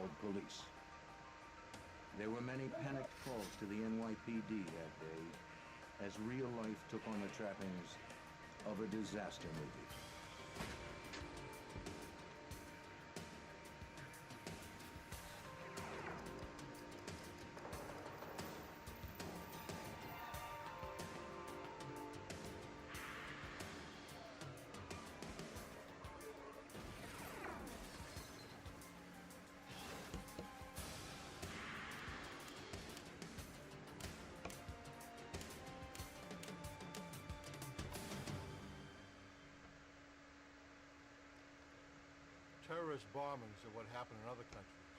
called police. There were many panicked calls to the NYPD that day as real life took on the trappings of a disaster movie. Terrorist bombings are what happen in other countries,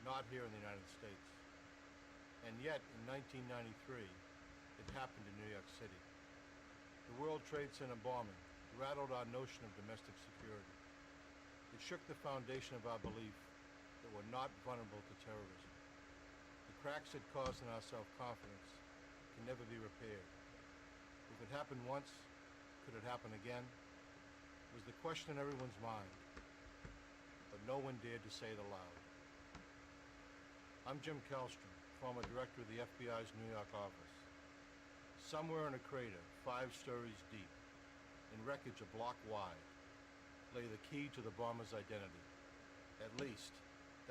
not here in the United States. And yet, in 1993, it happened in New York City. The World Trade Center bombing rattled our notion of domestic security. It shook the foundation of our belief that we're not vulnerable to terrorism. The cracks it caused in our self-confidence can never be repaired. If it happened once, could it happen again? Was the question in everyone's mind, but no one dared to say it aloud. I'm Jim Kellstrom, former director of the FBI's New York office. Somewhere in a crater, 5 stories deep, in wreckage a block wide, lay the key to the bomber's identity. At least,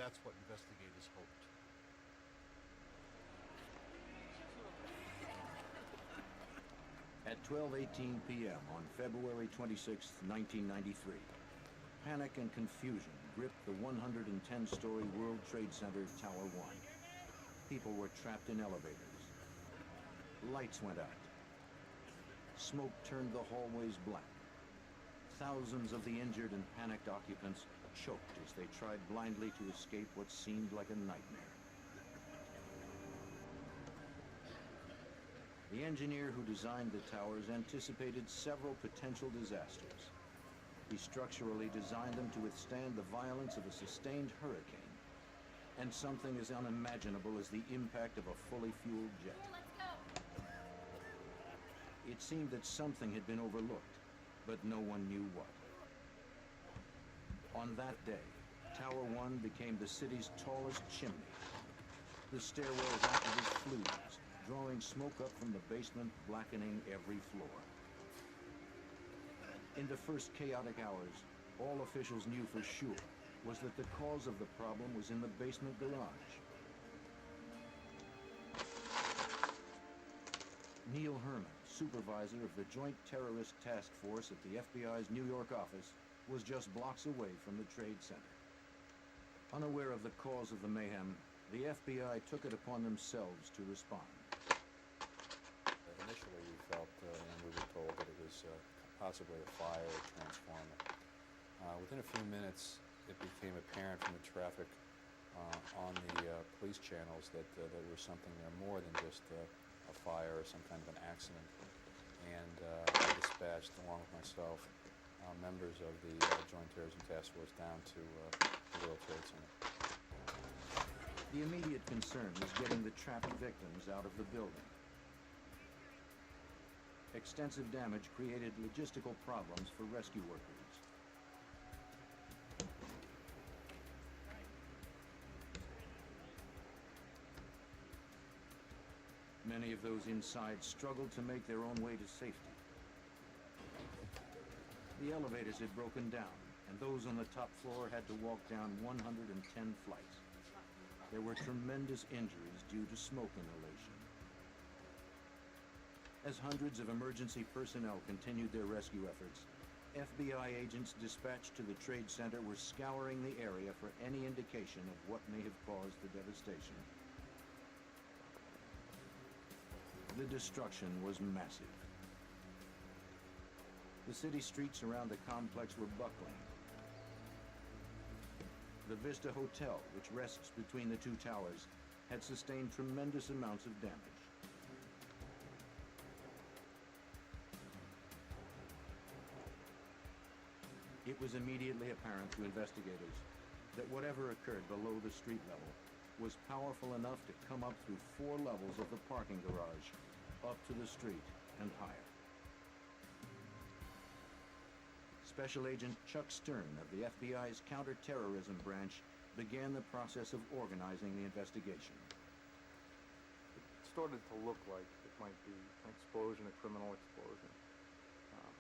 that's what investigators hoped. At 12:18 p.m. on February 26, 1993, panic and confusion gripped the 110-story World Trade Center Tower 1. People were trapped in elevators. Lights went out. Smoke turned the hallways black. Thousands of the injured and panicked occupants choked as they tried blindly to escape what seemed like a nightmare. The engineer who designed the towers anticipated several potential disasters. He structurally designed them to withstand the violence of a sustained hurricane and something as unimaginable as the impact of a fully fueled jet. It seemed that something had been overlooked, but no one knew what. On that day, Tower 1 became the city's tallest chimney. The stairwells acted as flues, drawing smoke up from the basement, blackening every floor. In the first chaotic hours, all officials knew for sure was that the cause of the problem was in the basement garage. Neil Herman, supervisor of the Joint Terrorist Task Force at the FBI's New York office, was just blocks away from the Trade Center. Unaware of the cause of the mayhem, the FBI took it upon themselves to respond. Initially, we felt, and we were told that it was possibly a fire or transformer. Within a few minutes, it became apparent from the traffic on the police channels that there was something there more than just a fire or some kind of an accident. And I dispatched, along with myself, members of the Joint Terrorism Task Force down to the World Trade Center. The immediate concern was getting the trapped victims out of the building. Extensive damage created logistical problems for rescue workers. Many of those inside struggled to make their own way to safety. The elevators had broken down, and those on the top floor had to walk down 110 flights. There were tremendous injuries due to smoke inhalation. As hundreds of emergency personnel continued their rescue efforts, FBI agents dispatched to the Trade Center were scouring the area for any indication of what may have caused the devastation. The destruction was massive. The city streets around the complex were buckling. The Vista Hotel, which rests between the two towers, had sustained tremendous amounts of damage. It was immediately apparent to investigators that whatever occurred below the street level was powerful enough to come up through 4 levels of the parking garage, up to the street and higher. Special Agent Chuck Stern of the FBI's Counterterrorism Branch began the process of organizing the investigation. It started to look like it might be an explosion, a criminal explosion.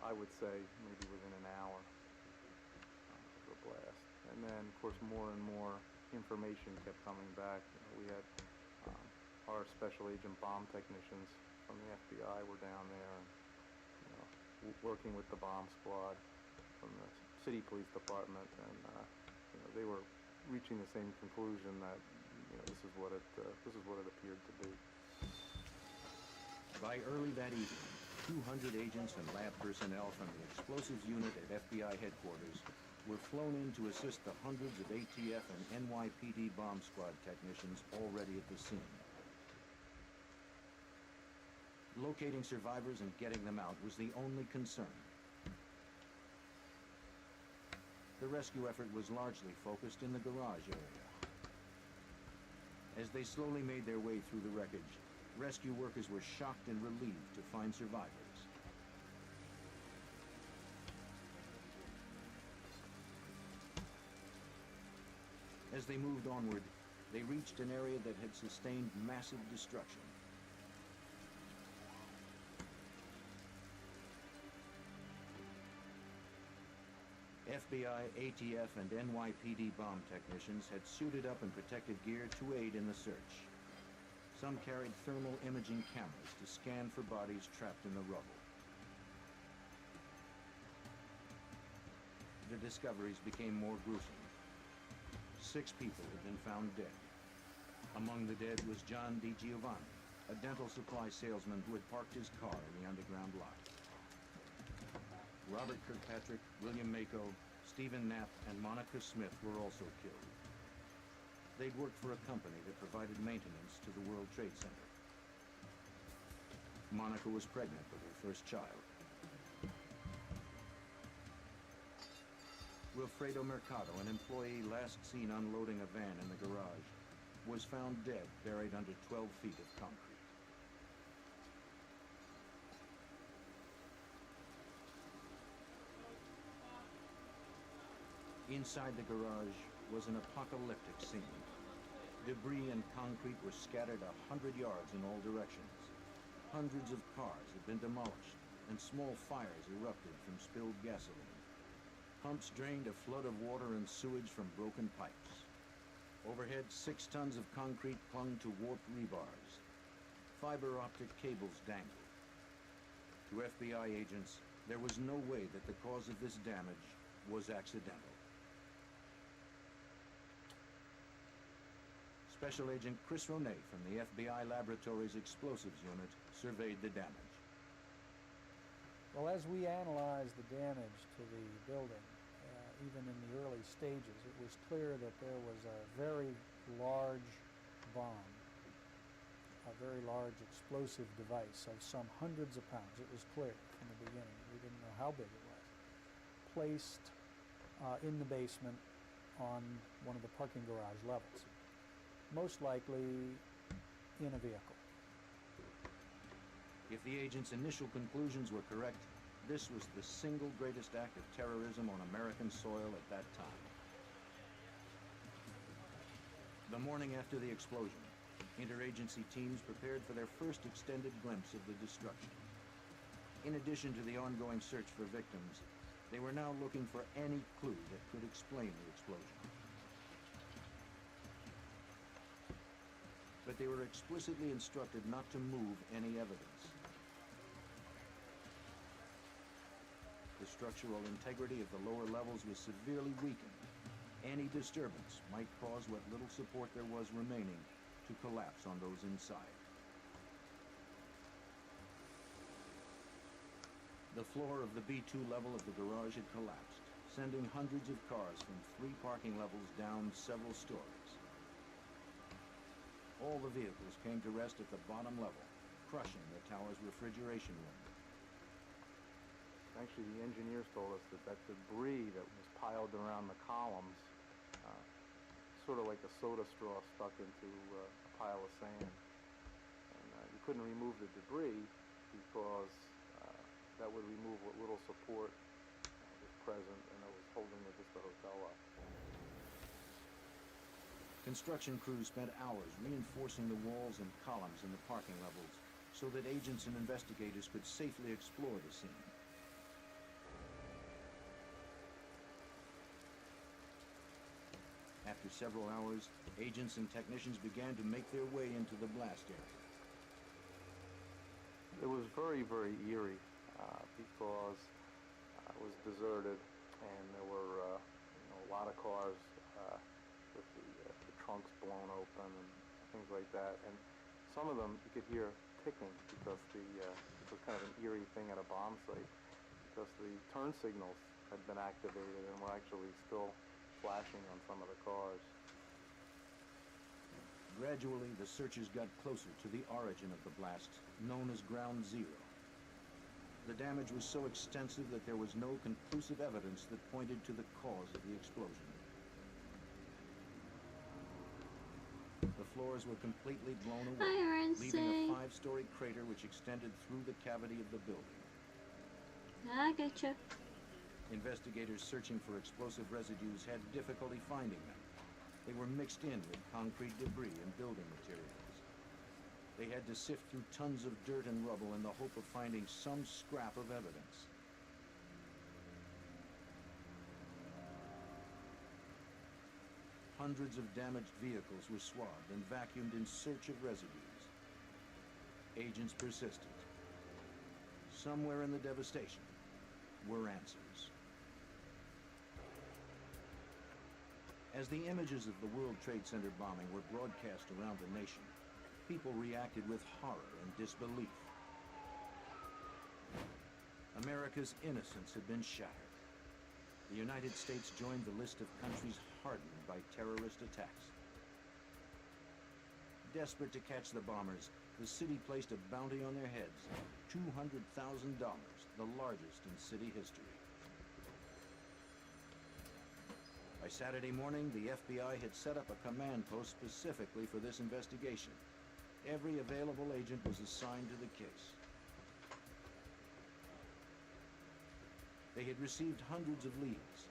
I would say maybe within an hour of the blast. And then, of course, more and more information kept coming back. We had our special agent bomb technicians from the FBI were down there, and, working with the bomb squad from the city police department, and they were reaching the same conclusion that this is what it appeared to be. By early that evening, 200 agents and lab personnel from the explosives unit at FBI headquarters were flown in to assist the hundreds of ATF and NYPD bomb squad technicians already at the scene. Locating survivors and getting them out was the only concern. The rescue effort was largely focused in the garage area. As they slowly made their way through the wreckage, rescue workers were shocked and relieved to find survivors. As they moved onward, they reached an area that had sustained massive destruction. FBI, ATF, and NYPD bomb technicians had suited up in protective gear to aid in the search. Some carried thermal imaging cameras to scan for bodies trapped in the rubble. The discoveries became more gruesome. 6 people had been found dead. Among the dead was John DiGiovanni, a dental supply salesman who had parked his car in the underground lot. Robert Kirkpatrick, William Mako, Stephen Knapp, and Monica Smith were also killed. They'd worked for a company that provided maintenance to the World Trade Center. Monica was pregnant with her first child. Wilfredo Mercado, an employee last seen unloading a van in the garage, was found dead buried under 12 feet of concrete. Inside the garage was an apocalyptic scene. Debris and concrete were scattered 100 yards in all directions. Hundreds of cars had been demolished, and small fires erupted from spilled gasoline. Pumps drained a flood of water and sewage from broken pipes. Overhead, 6 tons of concrete clung to warped rebars. Fiber optic cables dangled. To FBI agents, there was no way that the cause of this damage was accidental. Special Agent Chris Ronay from the FBI Laboratories Explosives Unit surveyed the damage. Well, as we analyzed the damage to the building, even in the early stages, it was clear that there was a very large bomb, a very large explosive device of some hundreds of pounds. It was clear from the beginning. We didn't know how big it was. Placed in the basement on one of the parking garage levels, most likely in a vehicle. If the agent's initial conclusions were correct, this was the single greatest act of terrorism on American soil at that time. The morning after the explosion, interagency teams prepared for their first extended glimpse of the destruction. In addition to the ongoing search for victims, they were now looking for any clue that could explain the explosion. But they were explicitly instructed not to move any evidence. The structural integrity of the lower levels was severely weakened. Any disturbance might cause what little support there was remaining to collapse on those inside. The floor of the B2 level of the garage had collapsed, sending hundreds of cars from 3 parking levels down several stories. All the vehicles came to rest at the bottom level, crushing the tower's refrigeration room. Actually, the engineers told us that debris that was piled around the columns, sort of like a soda straw stuck into a pile of sand. And you couldn't remove the debris because that would remove what little support was present and that was holding the hotel up. Construction crews spent hours reinforcing the walls and columns in the parking levels so that agents and investigators could safely explore the scene. After several hours, agents and technicians began to make their way into the blast area. It was very, very eerie because it was deserted, and there were a lot of cars with the trunks blown open and things like that. And some of them you could hear ticking because it was kind of an eerie thing at a bomb site, because the turn signals had been activated and were actually still flashing on some of the cars. Gradually, the searchers got closer to the origin of the blast, known as Ground Zero. The damage was so extensive that there was no conclusive evidence that pointed to the cause of the explosion. The floors were completely blown away, leaving a 5-story crater which extended through the cavity of the building. I getcha. Investigators searching for explosive residues had difficulty finding them. They were mixed in with concrete debris and building materials. They had to sift through tons of dirt and rubble in the hope of finding some scrap of evidence. Hundreds of damaged vehicles were swabbed and vacuumed in search of residues. Agents persisted. Somewhere in the devastation were answers. As the images of the World Trade Center bombing were broadcast around the nation, people reacted with horror and disbelief. America's innocence had been shattered. The United States joined the list of countries hardened by terrorist attacks. Desperate to catch the bombers, the city placed a bounty on their heads, $200,000, the largest in city history. By Saturday morning, the FBI had set up a command post specifically for this investigation. Every available agent was assigned to the case. They had received hundreds of leads.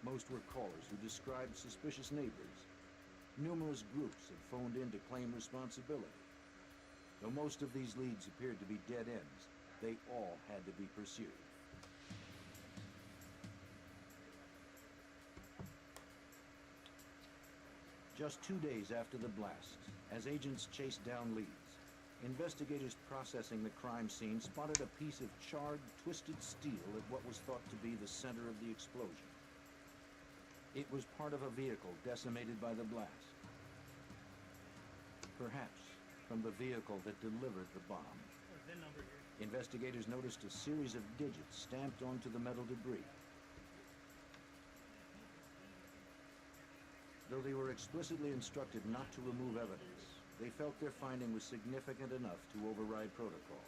Most were callers who described suspicious neighbors. Numerous groups had phoned in to claim responsibility. Though most of these leads appeared to be dead ends, they all had to be pursued. Just 2 days after the blast, as agents chased down leads, investigators processing the crime scene spotted a piece of charred, twisted steel at what was thought to be the center of the explosion. It was part of a vehicle decimated by the blast. Perhaps from the vehicle that delivered the bomb. Investigators noticed a series of digits stamped onto the metal debris. Though they were explicitly instructed not to remove evidence, they felt their finding was significant enough to override protocol.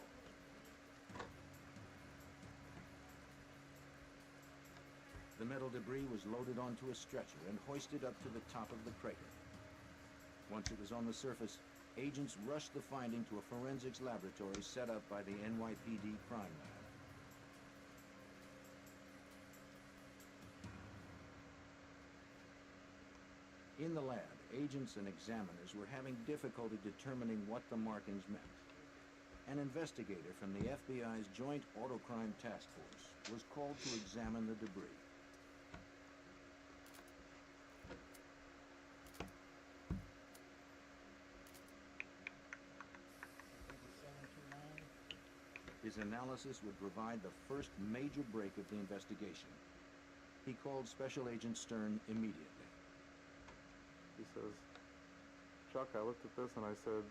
The metal debris was loaded onto a stretcher and hoisted up to the top of the crater. Once it was on the surface, agents rushed the finding to a forensics laboratory set up by the NYPD Crime Lab. In the lab, agents and examiners were having difficulty determining what the markings meant. An investigator from the FBI's Joint Autocrime Task Force was called to examine the debris. His analysis would provide the first major break of the investigation. He called Special Agent Stern immediately. He says, "Chuck, I looked at this and I said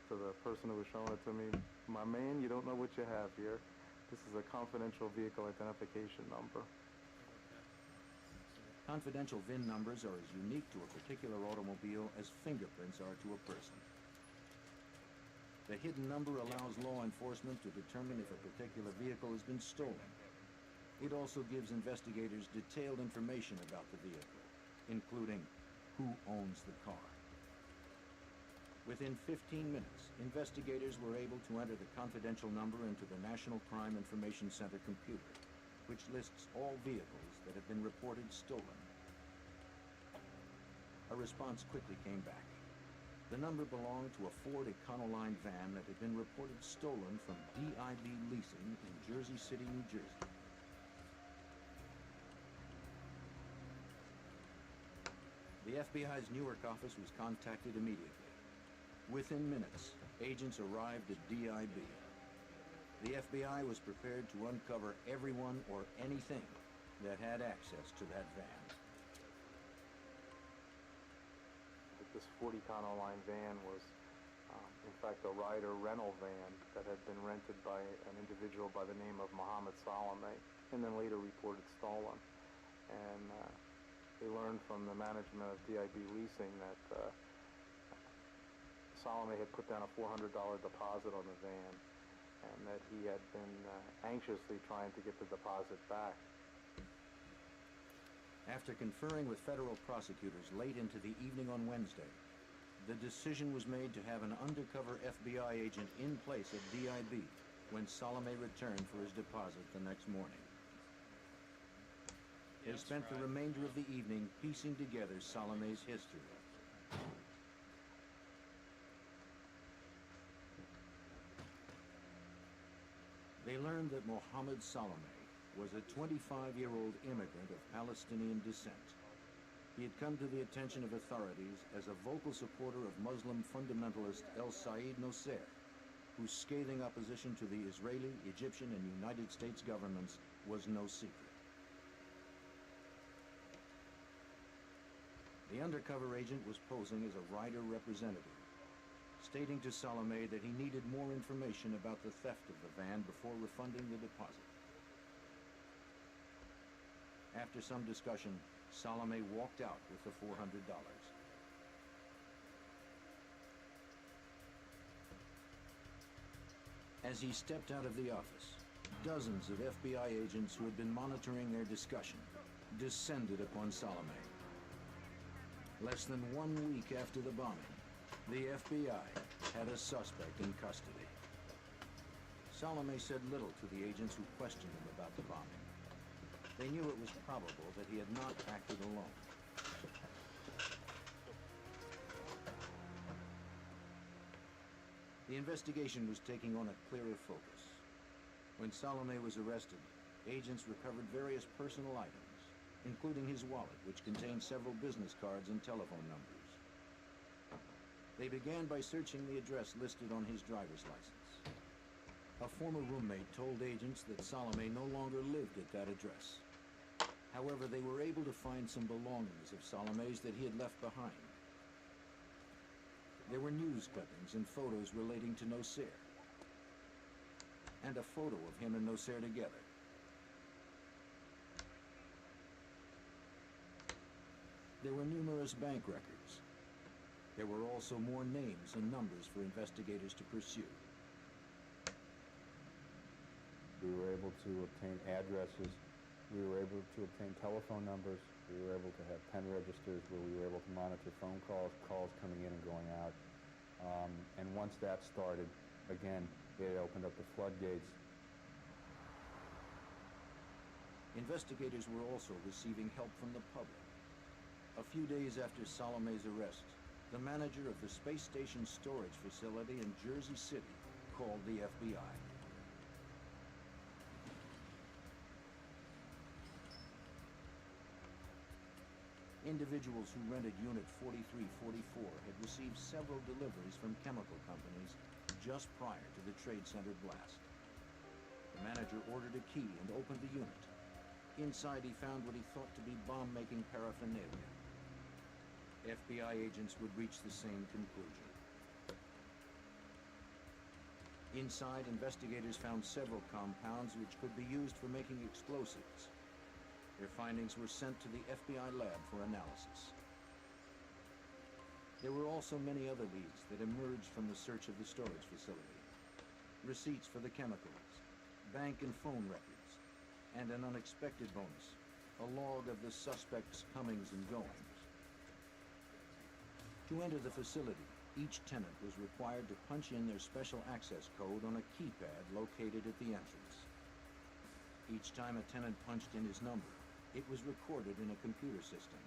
to the person who was showing it to me, 'My man, you don't know what you have here. This is a confidential vehicle identification number.'" Confidential VIN numbers are as unique to a particular automobile as fingerprints are to a person. The hidden number allows law enforcement to determine if a particular vehicle has been stolen. It also gives investigators detailed information about the vehicle, including who owns the car. Within 15 minutes, investigators were able to enter the confidential number into the National Crime Information Center computer, which lists all vehicles that have been reported stolen. A response quickly came back. The number belonged to a Ford Econoline van that had been reported stolen from DIB Leasing in Jersey City, New Jersey. The FBI's Newark office was contacted immediately. Within minutes, agents arrived at DIB. The FBI was prepared to uncover everyone or anything that had access to that van. This Ford Econoline van was, in fact, a Ryder rental van that had been rented by an individual by the name of Mohammed Salame, and then later reported stolen. And they learned from the management of DIB Leasing that Salame had put down a $400 deposit on the van, and that he had been anxiously trying to get the deposit back. After conferring with federal prosecutors late into the evening on Wednesday, the decision was made to have an undercover FBI agent in place at DIB when Salame returned for his deposit the next morning. They spent the remainder of the evening piecing together Salame's history. They learned that Mohammed Salame was a 25-year-old immigrant of Palestinian descent. He had come to the attention of authorities as a vocal supporter of Muslim fundamentalist El Said Nosser, whose scathing opposition to the Israeli, Egyptian, and United States governments was no secret. The undercover agent was posing as a Ryder representative, stating to Salame that he needed more information about the theft of the van before refunding the deposit. After some discussion, Salame walked out with the $400. As he stepped out of the office, dozens of FBI agents who had been monitoring their discussion descended upon Salame. Less than 1 week after the bombing, the FBI had a suspect in custody. Salame said little to the agents who questioned him about the bombing. They knew it was probable that he had not acted alone. The investigation was taking on a clearer focus. When Salame was arrested, agents recovered various personal items, including his wallet, which contained several business cards and telephone numbers. They began by searching the address listed on his driver's license. A former roommate told agents that Salame no longer lived at that address. However, they were able to find some belongings of Salame's that he had left behind. There were news clippings and photos relating to Nosser, and a photo of him and Nosser together. There were numerous bank records. There were also more names and numbers for investigators to pursue. We were able to obtain addresses. We were able to obtain telephone numbers. We were able to have pen registers where we were able to monitor phone calls, calls coming in and going out. And once that started, again, it opened up the floodgates. Investigators were also receiving help from the public. A few days after Salame's arrest, the manager of the space station storage facility in Jersey City called the FBI. Individuals who rented Unit 4344 had received several deliveries from chemical companies just prior to the Trade Center blast. The manager ordered a key and opened the unit. Inside he found what he thought to be bomb-making paraphernalia. FBI agents would reach the same conclusion. Inside, investigators found several compounds which could be used for making explosives. Their findings were sent to the FBI lab for analysis. There were also many other leads that emerged from the search of the storage facility. Receipts for the chemicals, bank and phone records, and an unexpected bonus, a log of the suspect's comings and goings. To enter the facility, each tenant was required to punch in their special access code on a keypad located at the entrance. Each time a tenant punched in his number, it was recorded in a computer system.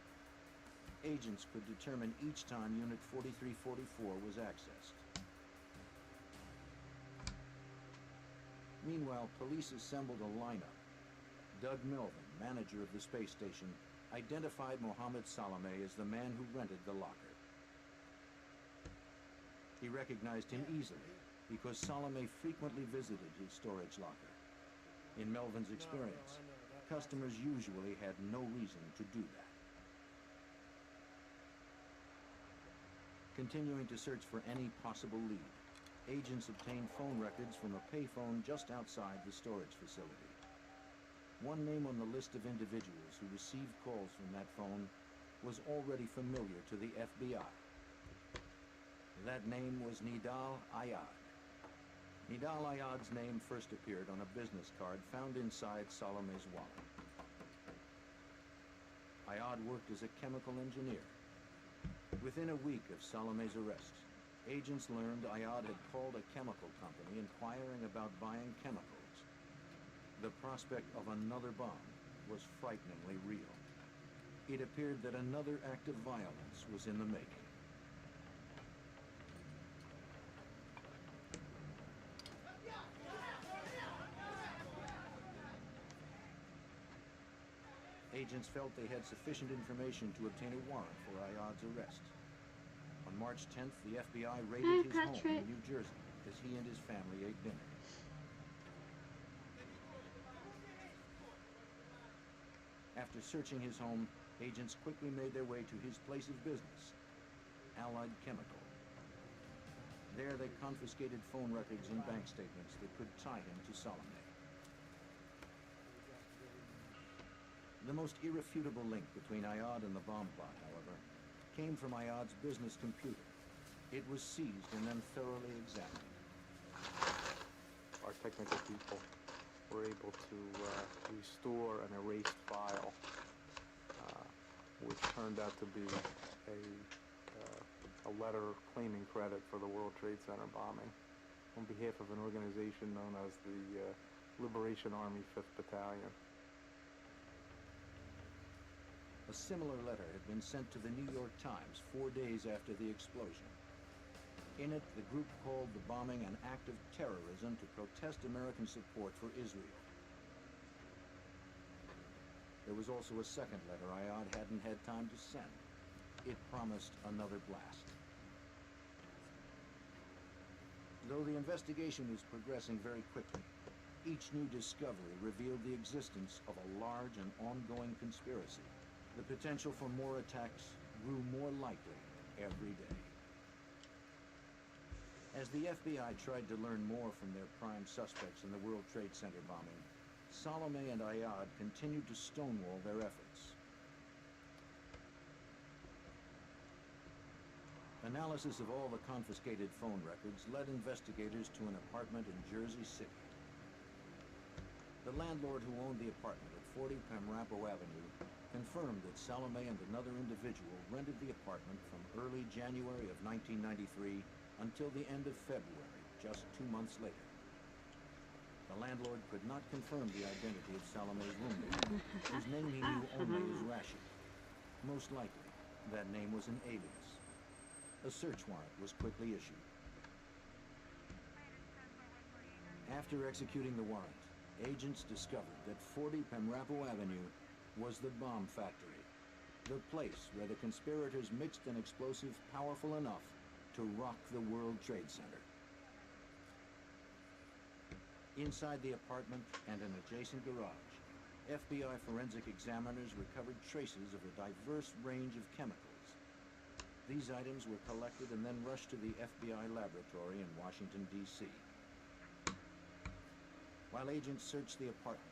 Agents could determine each time Unit 4344 was accessed. Meanwhile, police assembled a lineup. Doug Melvin, manager of the space station, identified Mohammed Salame as the man who rented the locker. He recognized him easily because Salame frequently visited his storage locker. In Melvin's experience, customers usually had no reason to do that. Continuing to search for any possible lead, agents obtained phone records from a payphone just outside the storage facility. One name on the list of individuals who received calls from that phone was already familiar to the FBI. That name was Nidal Ayad. Nidal Ayad's name first appeared on a business card found inside Salame's wallet. Ayad worked as a chemical engineer. Within a week of Salame's arrest, agents learned Ayad had called a chemical company inquiring about buying chemicals. The prospect of another bomb was frighteningly real. It appeared that another act of violence was in the making. Agents felt they had sufficient information to obtain a warrant for Ayad's arrest. On March 10th, the FBI raided his home in New Jersey as he and his family ate dinner. After searching his home, agents quickly made their way to his place of business, Allied Chemical. There they confiscated phone records and bank statements that could tie him to Salame. The most irrefutable link between Ayad and the bomb plot, however, came from Ayad's business computer. It was seized and then thoroughly examined. Our technical people were able to restore an erased file, which turned out to be a letter claiming credit for the World Trade Center bombing on behalf of an organization known as the Liberation Army 5th Battalion. A similar letter had been sent to the New York Times 4 days after the explosion. In it, the group called the bombing an act of terrorism to protest American support for Israel. There was also a second letter Ayad hadn't had time to send. It promised another blast. Though the investigation was progressing very quickly, each new discovery revealed the existence of a large and ongoing conspiracy. The potential for more attacks grew more likely every day. As the FBI tried to learn more from their prime suspects in the World Trade Center bombing, Salame and Ayad continued to stonewall their efforts. Analysis of all the confiscated phone records led investigators to an apartment in Jersey City. The landlord who owned the apartment at 40 Pamrapo Avenue confirmed that Salame and another individual rented the apartment from early January of 1993 until the end of February, just 2 months later. The landlord could not confirm the identity of Salame's roommate, whose name he knew only as Rashid. Most likely, that name was an alias. A search warrant was quickly issued. After executing the warrant, agents discovered that 40 Pamrapo Avenue was the bomb factory, the place where the conspirators mixed an explosive powerful enough to rock the World Trade Center. Inside the apartment and an adjacent garage, FBI forensic examiners recovered traces of a diverse range of chemicals. These items were collected and then rushed to the FBI laboratory in Washington, D.C. While agents searched the apartment,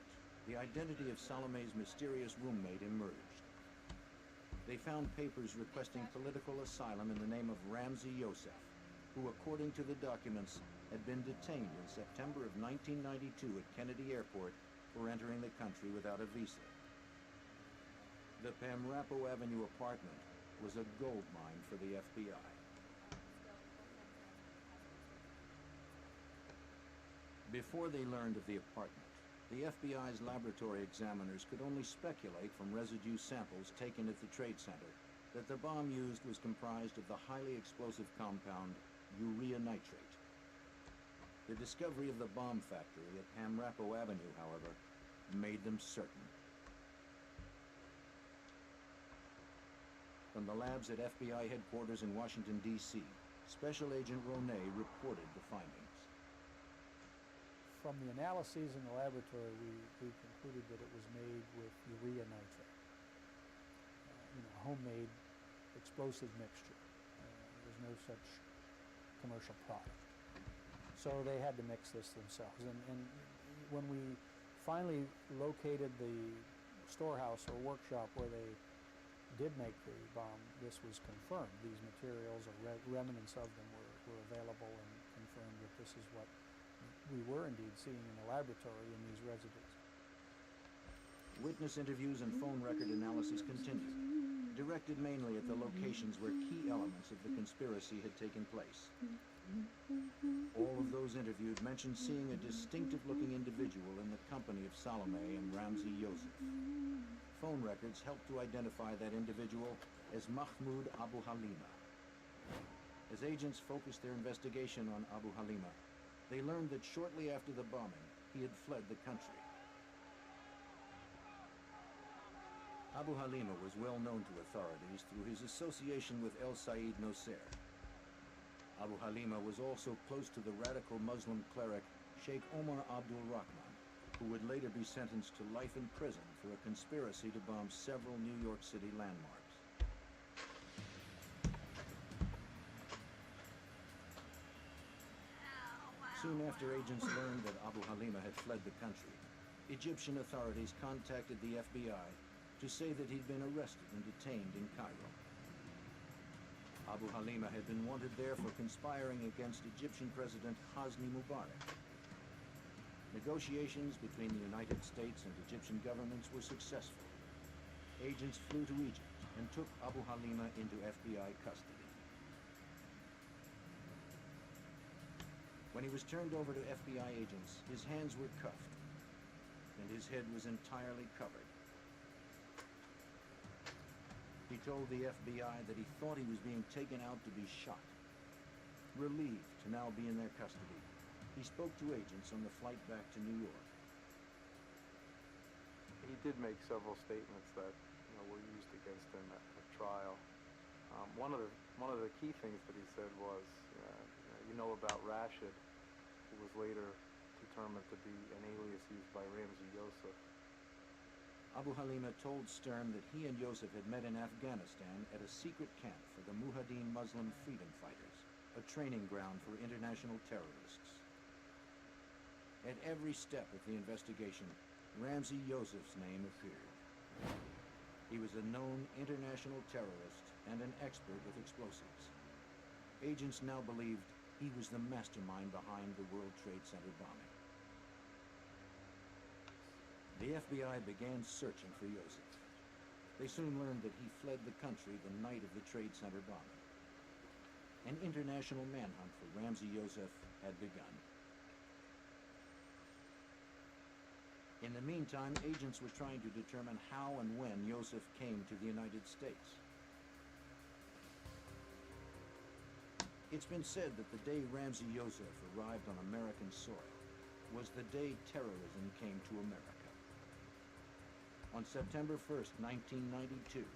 the identity of Salame's mysterious roommate emerged. They found papers requesting political asylum in the name of Ramzi Youssef, who, according to the documents, had been detained in September of 1992 at Kennedy Airport for entering the country without a visa. The Pamrapo Avenue apartment was a gold mine for the FBI. Before they learned of the apartment, the FBI's laboratory examiners could only speculate from residue samples taken at the Trade Center that the bomb used was comprised of the highly explosive compound urea nitrate. The discovery of the bomb factory at Hamrapo Avenue, however, made them certain. From the labs at FBI headquarters in Washington, D.C., Special Agent Ronay reported the findings. From the analyses in the laboratory, we concluded that it was made with urea nitrate, homemade explosive mixture. There's no such commercial product. So they had to mix this themselves. And when we finally located the storehouse or workshop where they did make the bomb, this was confirmed. These materials or remnants of them were available and confirmed that this is what we were indeed seeing in the laboratory in these residues. Witness interviews and phone record analysis continued, directed mainly at the locations where key elements of the conspiracy had taken place. All of those interviewed mentioned seeing a distinctive-looking individual in the company of Salome and Ramzi Yosef. Phone records helped to identify that individual as Mahmoud Abu Halima. As agents focused their investigation on Abu Halima, they learned that shortly after the bombing, he had fled the country. Abu Halima was well known to authorities through his association with El Said Nosser. Abu Halima was also close to the radical Muslim cleric Sheikh Omar Abdul Rahman, who would later be sentenced to life in prison for a conspiracy to bomb several New York City landmarks. Soon after agents learned that Abu Halima had fled the country, Egyptian authorities contacted the FBI to say that he'd been arrested and detained in Cairo. Abu Halima had been wanted there for conspiring against Egyptian President Hosni Mubarak. Negotiations between the United States and Egyptian governments were successful. Agents flew to Egypt and took Abu Halima into FBI custody. When he was turned over to FBI agents, his hands were cuffed, and his head was entirely covered. He told the FBI that he thought he was being taken out to be shot. Relieved to now be in their custody, he spoke to agents on the flight back to New York. He did make several statements that were used against him at trial. One of the key things that he said was, about Rashid, who was later determined to be an alias used by Ramzi Yosef. Abu Halima told Stern that he and Yosef had met in Afghanistan at a secret camp for the Mujahideen Muslim Freedom Fighters, a training ground for international terrorists. At every step of the investigation, Ramzi Yosef's name appeared. He was a known international terrorist and an expert with explosives. Agents now believed he was the mastermind behind the World Trade Center bombing. The FBI began searching for Yosef. They soon learned that he fled the country the night of the Trade Center bombing. An international manhunt for Ramzi Yosef had begun. In the meantime, agents were trying to determine how and when Yosef came to the United States. It's been said that the day Ramzi Yosef arrived on American soil was the day terrorism came to America. On September 1st, 1992,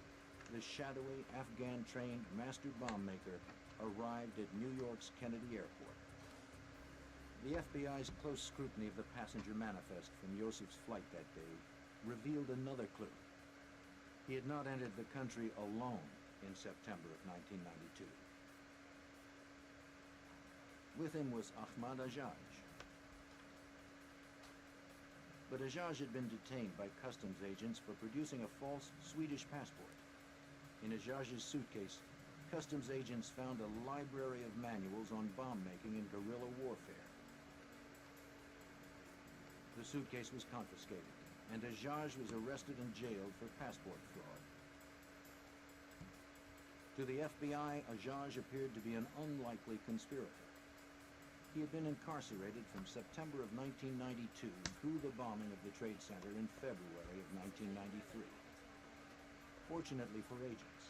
the shadowy Afghan-trained master bomb maker arrived at New York's Kennedy Airport. The FBI's close scrutiny of the passenger manifest from Yosef's flight that day revealed another clue. He had not entered the country alone in September of 1992. With him was Ahmad Ajaj. But Ajaj had been detained by customs agents for producing a false Swedish passport. In Ajaj's suitcase, customs agents found a library of manuals on bomb making and guerrilla warfare. The suitcase was confiscated, and Ajaj was arrested and jailed for passport fraud. To the FBI, Ajaj appeared to be an unlikely conspirator. He had been incarcerated from September of 1992 through the bombing of the Trade Center in February of 1993. Fortunately for agents,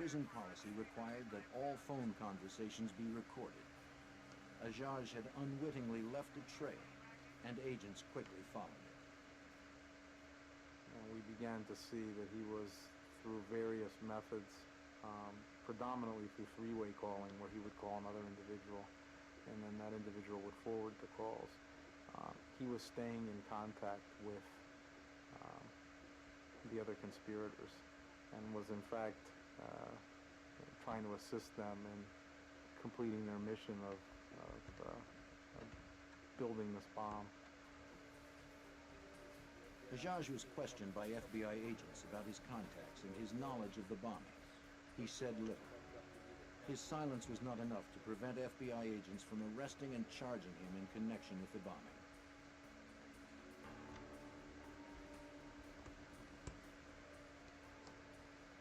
prison policy required that all phone conversations be recorded. Ajaj had unwittingly left a trail, and agents quickly followed it. And we began to see that he was, through various methods, predominantly through three-way calling, where he would call another individual, and then that individual would forward the calls. He was staying in contact with the other conspirators, and was in fact trying to assist them in completing their mission of building this bomb. Ajaj was questioned by FBI agents about his contacts and his knowledge of the bombing. He said little. His silence was not enough to prevent FBI agents from arresting and charging him in connection with the bombing.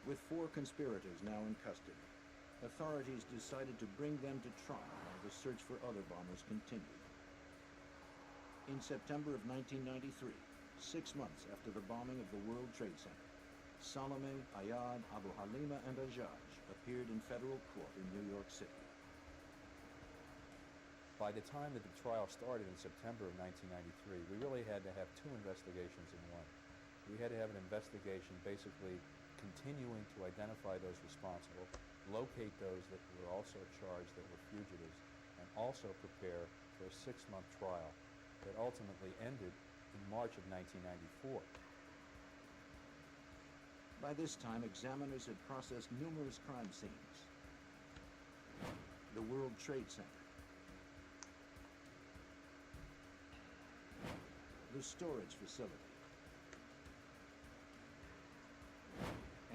With 4 conspirators now in custody, authorities decided to bring them to trial while the search for other bombers continued. In September of 1993, 6 months after the bombing of the World Trade Center, Salome, Ayad, Abu Halima, and Ajaj appeared in federal court in New York City. By the time that the trial started in September of 1993, we really had to have 2 investigations in one. We had to have an investigation basically continuing to identify those responsible, locate those that were also charged that were fugitives, and also prepare for a 6-month trial that ultimately ended in March of 1994. By this time, examiners had processed numerous crime scenes. The World Trade Center, the storage facility,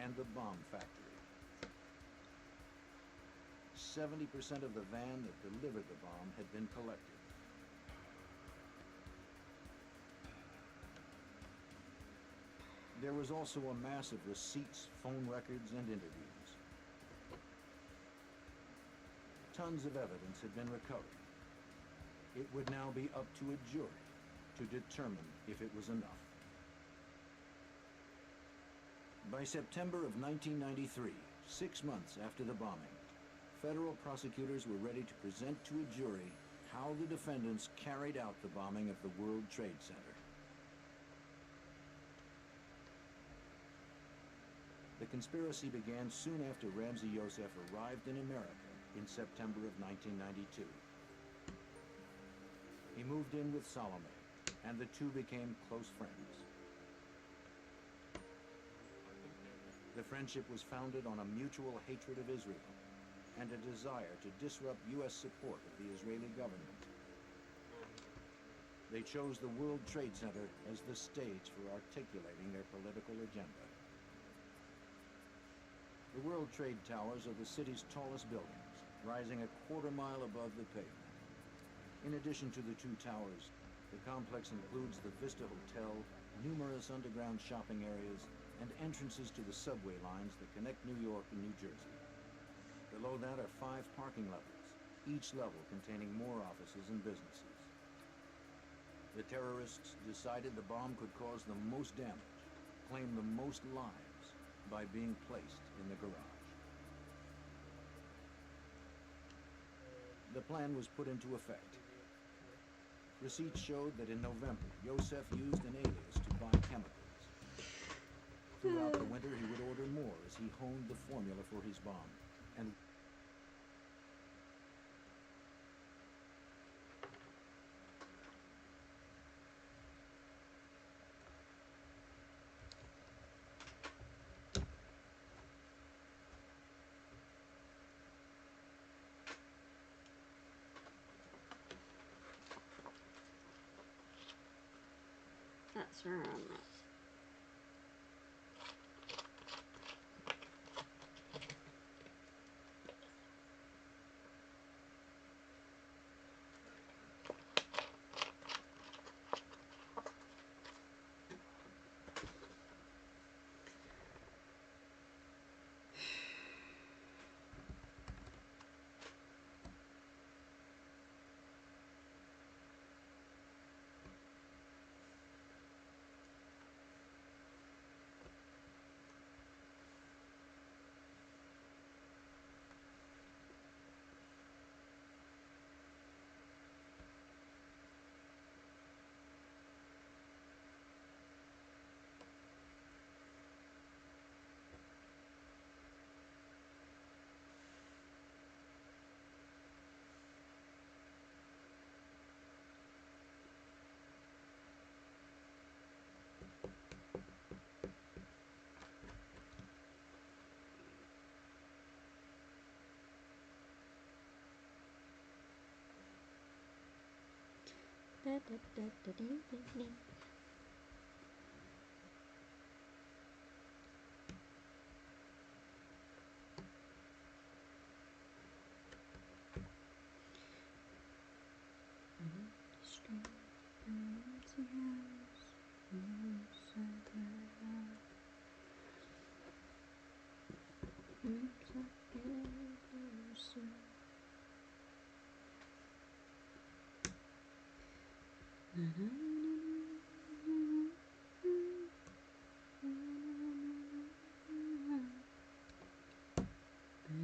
and the bomb factory. 70% of the van that delivered the bomb had been collected. There was also a mass of receipts, phone records, and interviews. Tons of evidence had been recovered. It would now be up to a jury to determine if it was enough. By September of 1993, 6 months after the bombing, federal prosecutors were ready to present to a jury how the defendants carried out the bombing of the World Trade Center. The conspiracy began soon after Ramzi Yousef arrived in America in September of 1992. He moved in with Salome, and the two became close friends. The friendship was founded on a mutual hatred of Israel and a desire to disrupt U.S. support of the Israeli government. They chose the World Trade Center as the stage for articulating their political agenda. The World Trade Towers are the city's tallest buildings, rising a quarter-mile above the pavement. In addition to the 2 towers, the complex includes the Vista Hotel, numerous underground shopping areas, and entrances to the subway lines that connect New York and New Jersey. Below that are 5 parking levels, each level containing more offices and businesses. The terrorists decided the bomb could cause the most damage, claim the most lives, by being placed in the garage. The plan was put into effect. Receipts showed that in November, Yousef used an alias to buy chemicals. Throughout the winter, he would order more as he honed the formula for his bomb. And That's where I'm at. But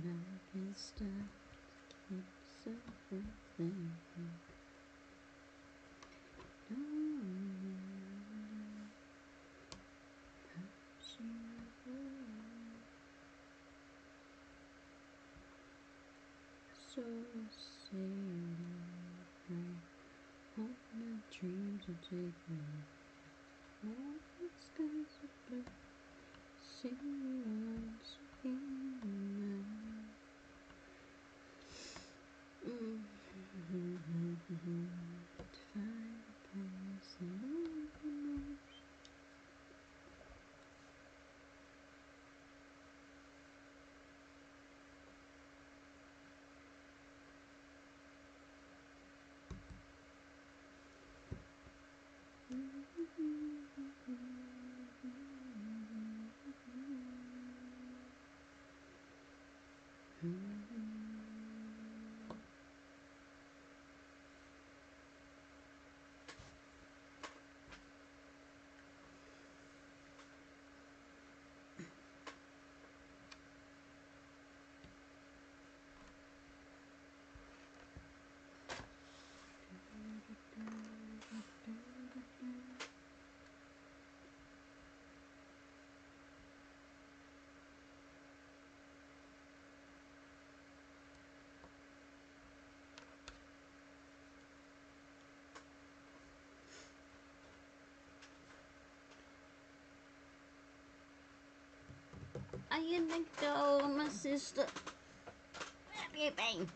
I can't stop to keep myself from thinking. Perhaps you will. So I say and pray, hope my dreams will take me. All the skies are blue. See you once again. To find a place that no one knows. I am the girl, my sister. Where have you been?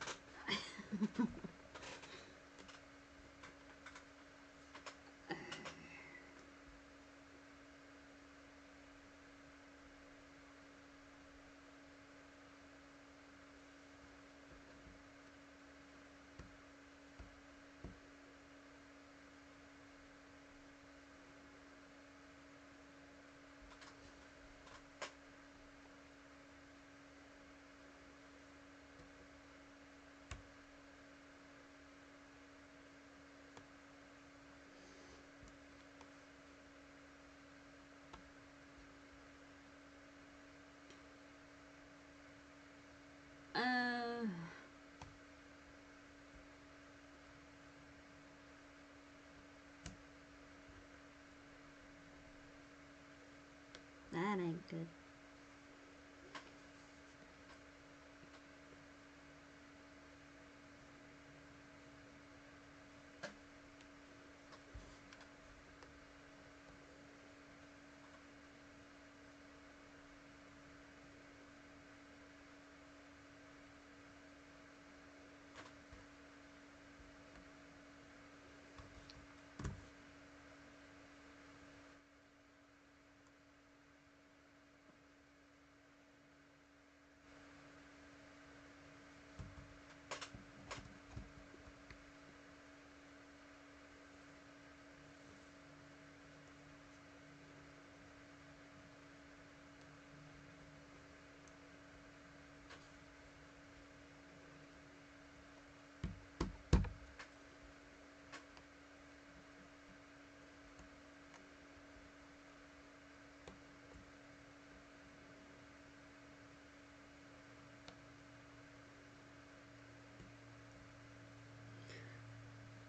That ain't good.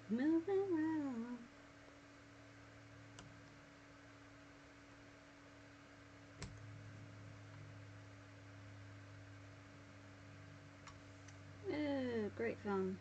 Moving right along. Oh, great fun.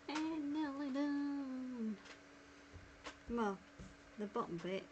And nearly done. Well, the bottom bit.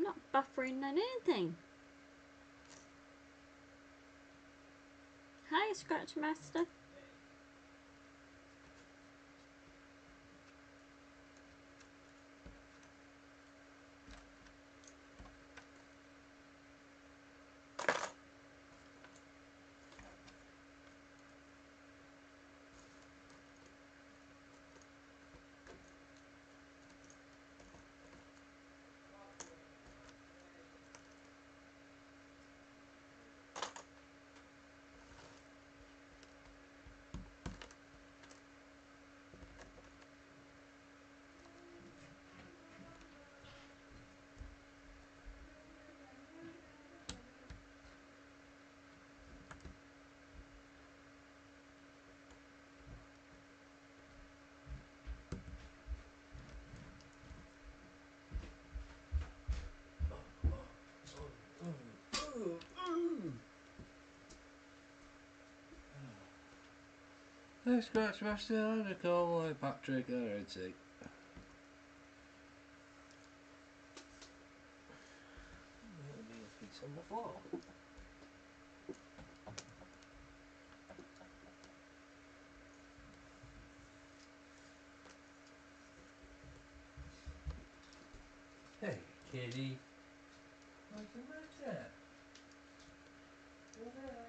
I'm not buffering anything. Hi, Scratch Master. Hey, Scratch Master, Nicole, hi Patrick, alright, see. There'll be a piece on the floor. Hey, kitty. What's the matter? You there?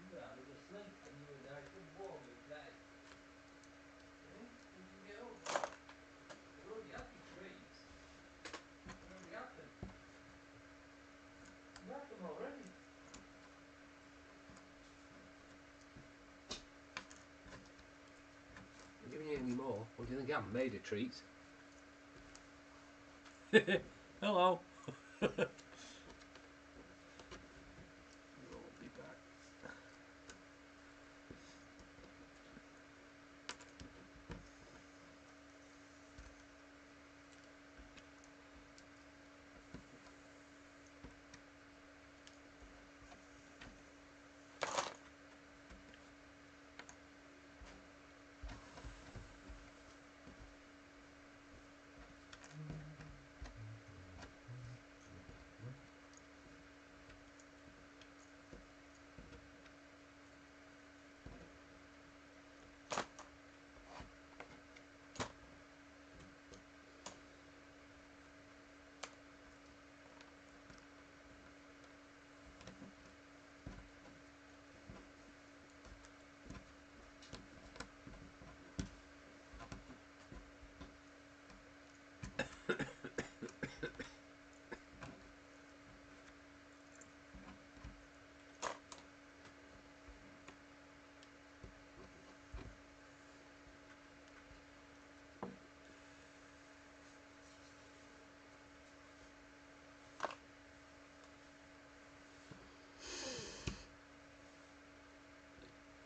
You were having a sleep and you were nice and warm in bed. Eh? You didn't get up. You already had your treats. You already had them. You had them already. I'm giving you any more. What do you think I haven't made of treats? Hello. We'll be back.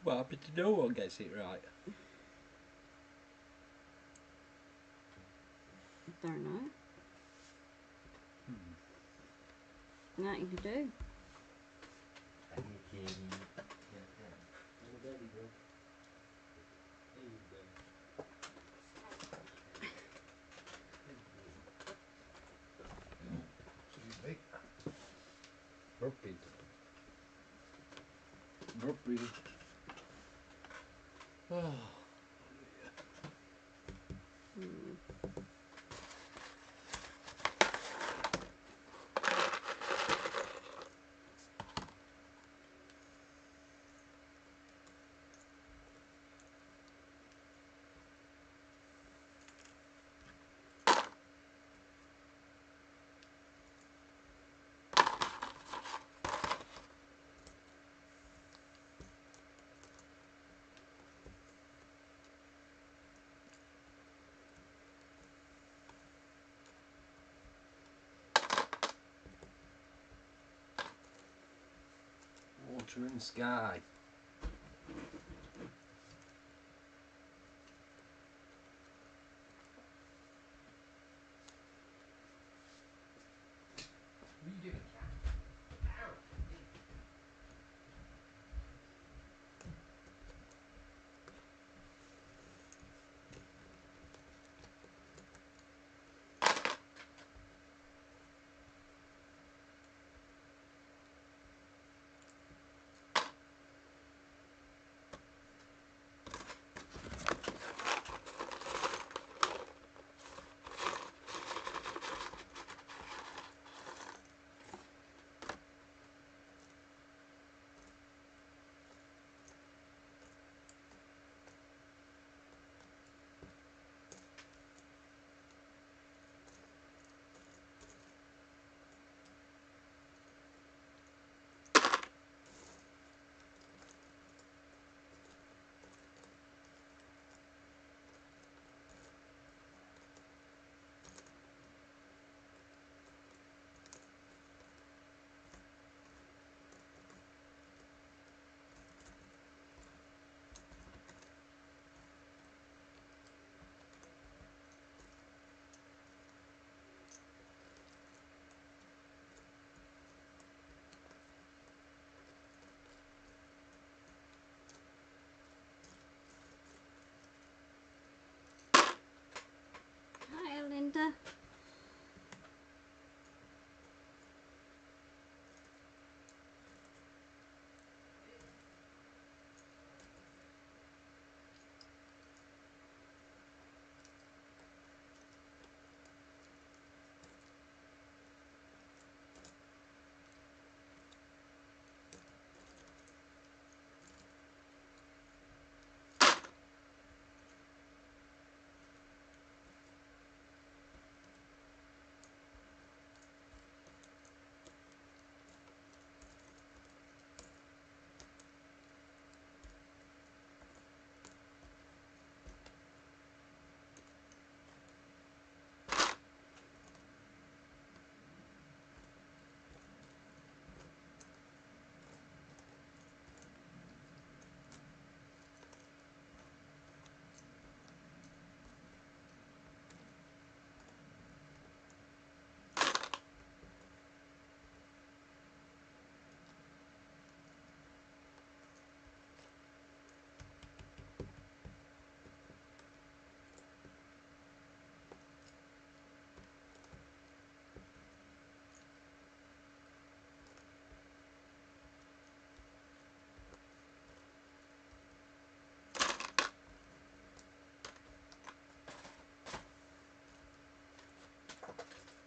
What happened to no one gets it right? I don't know. Nothing you can do. Are you kidding? Oh, there you go. There you go. Excuse me. Burping. Burping. Oh. Water and sky. What are you doing, cat? Ow!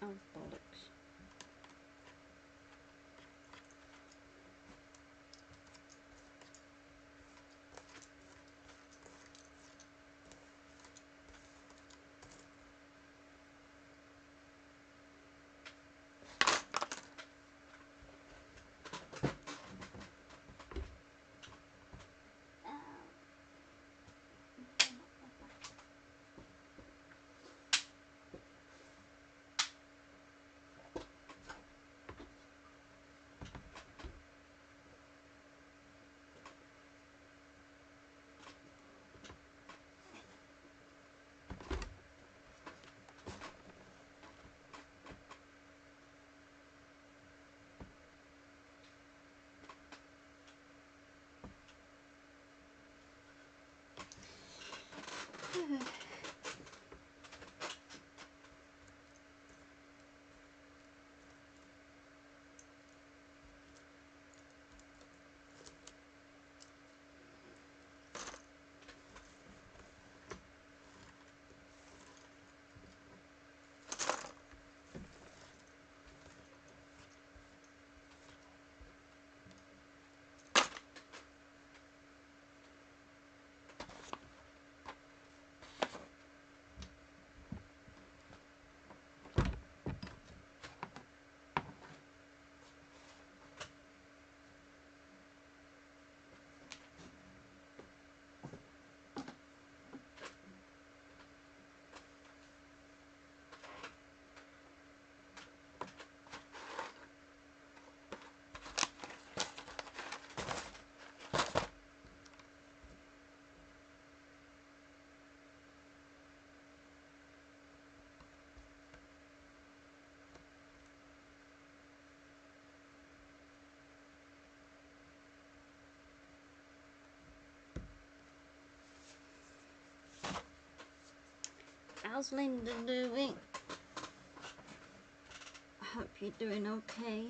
Oh, bollocks. How's Linda doing? I hope you're doing okay.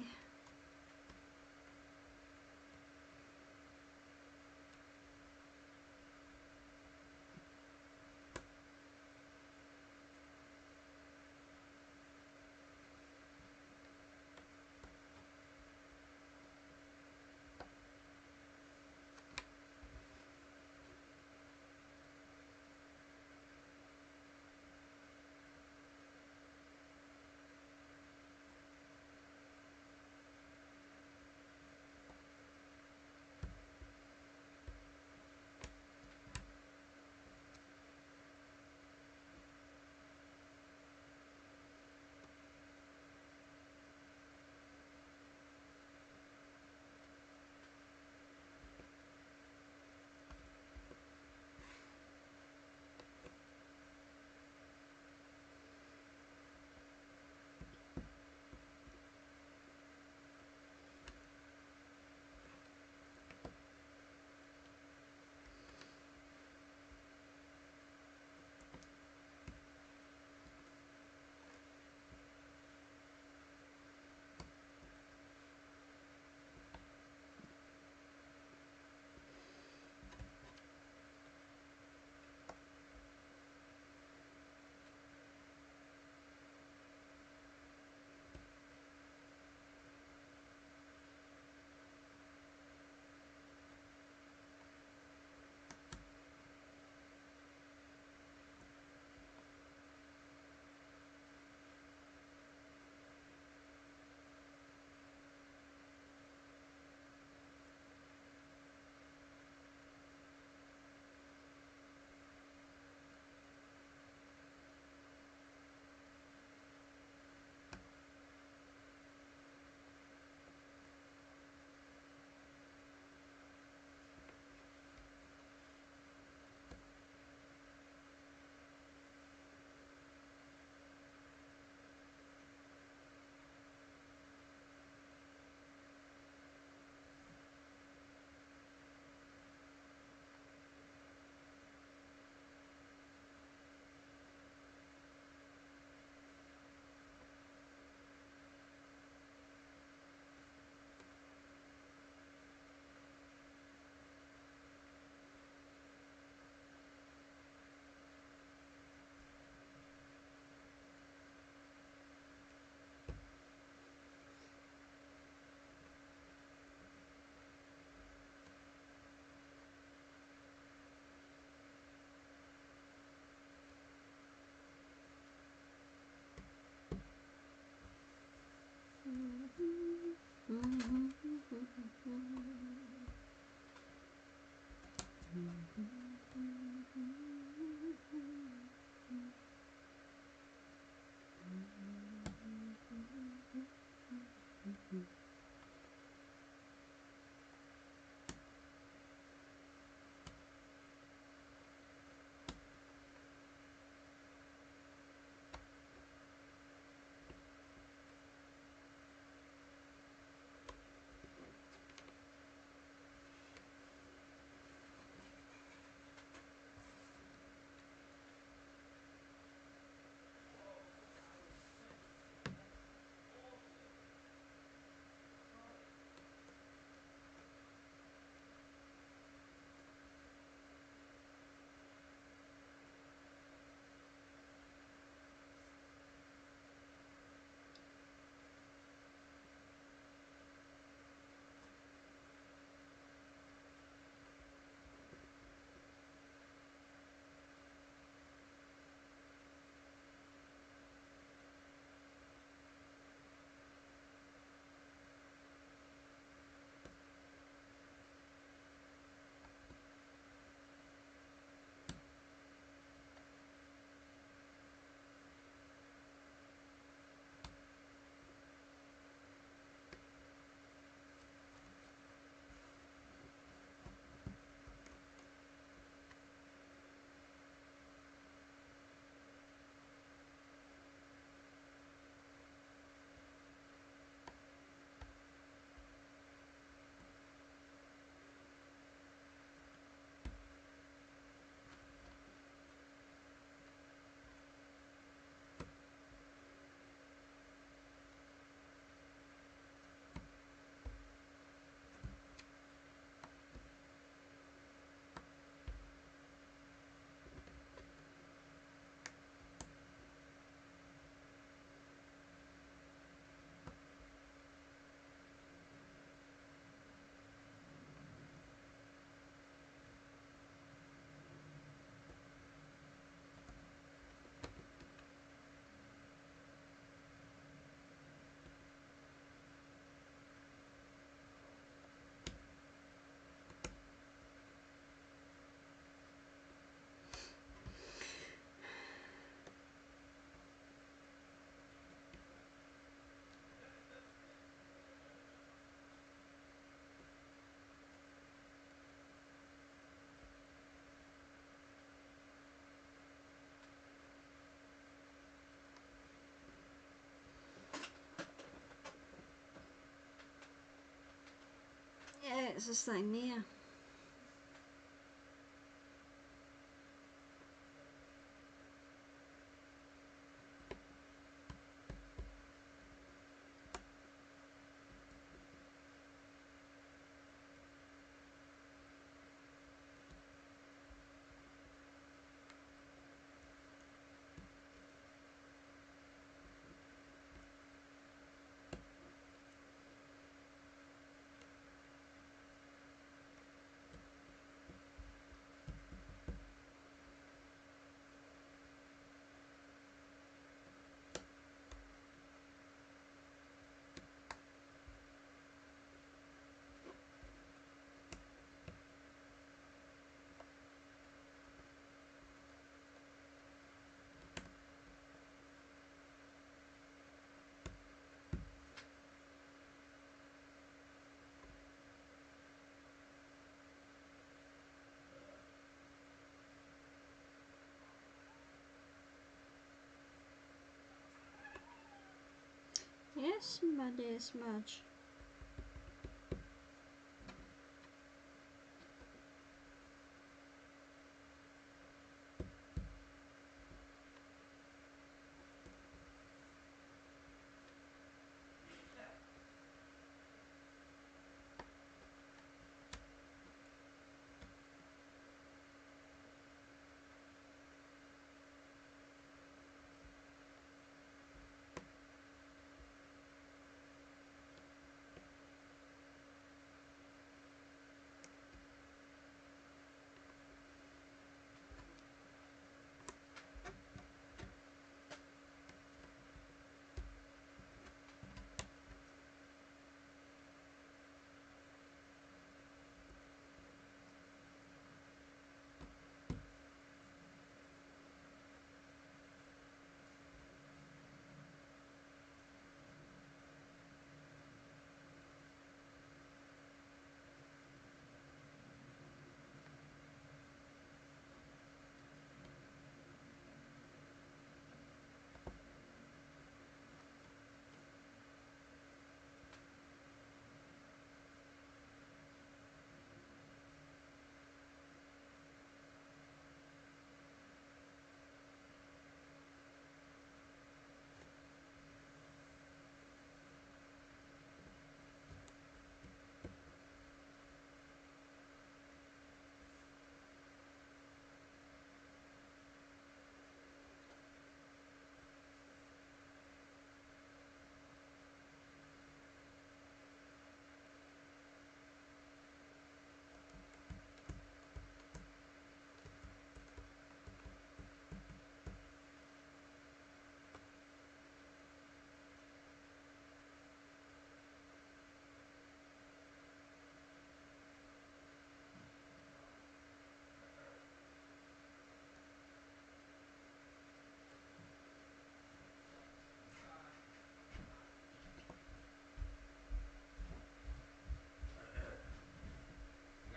Yeah, it's the same here. Yes, my dear Smudge.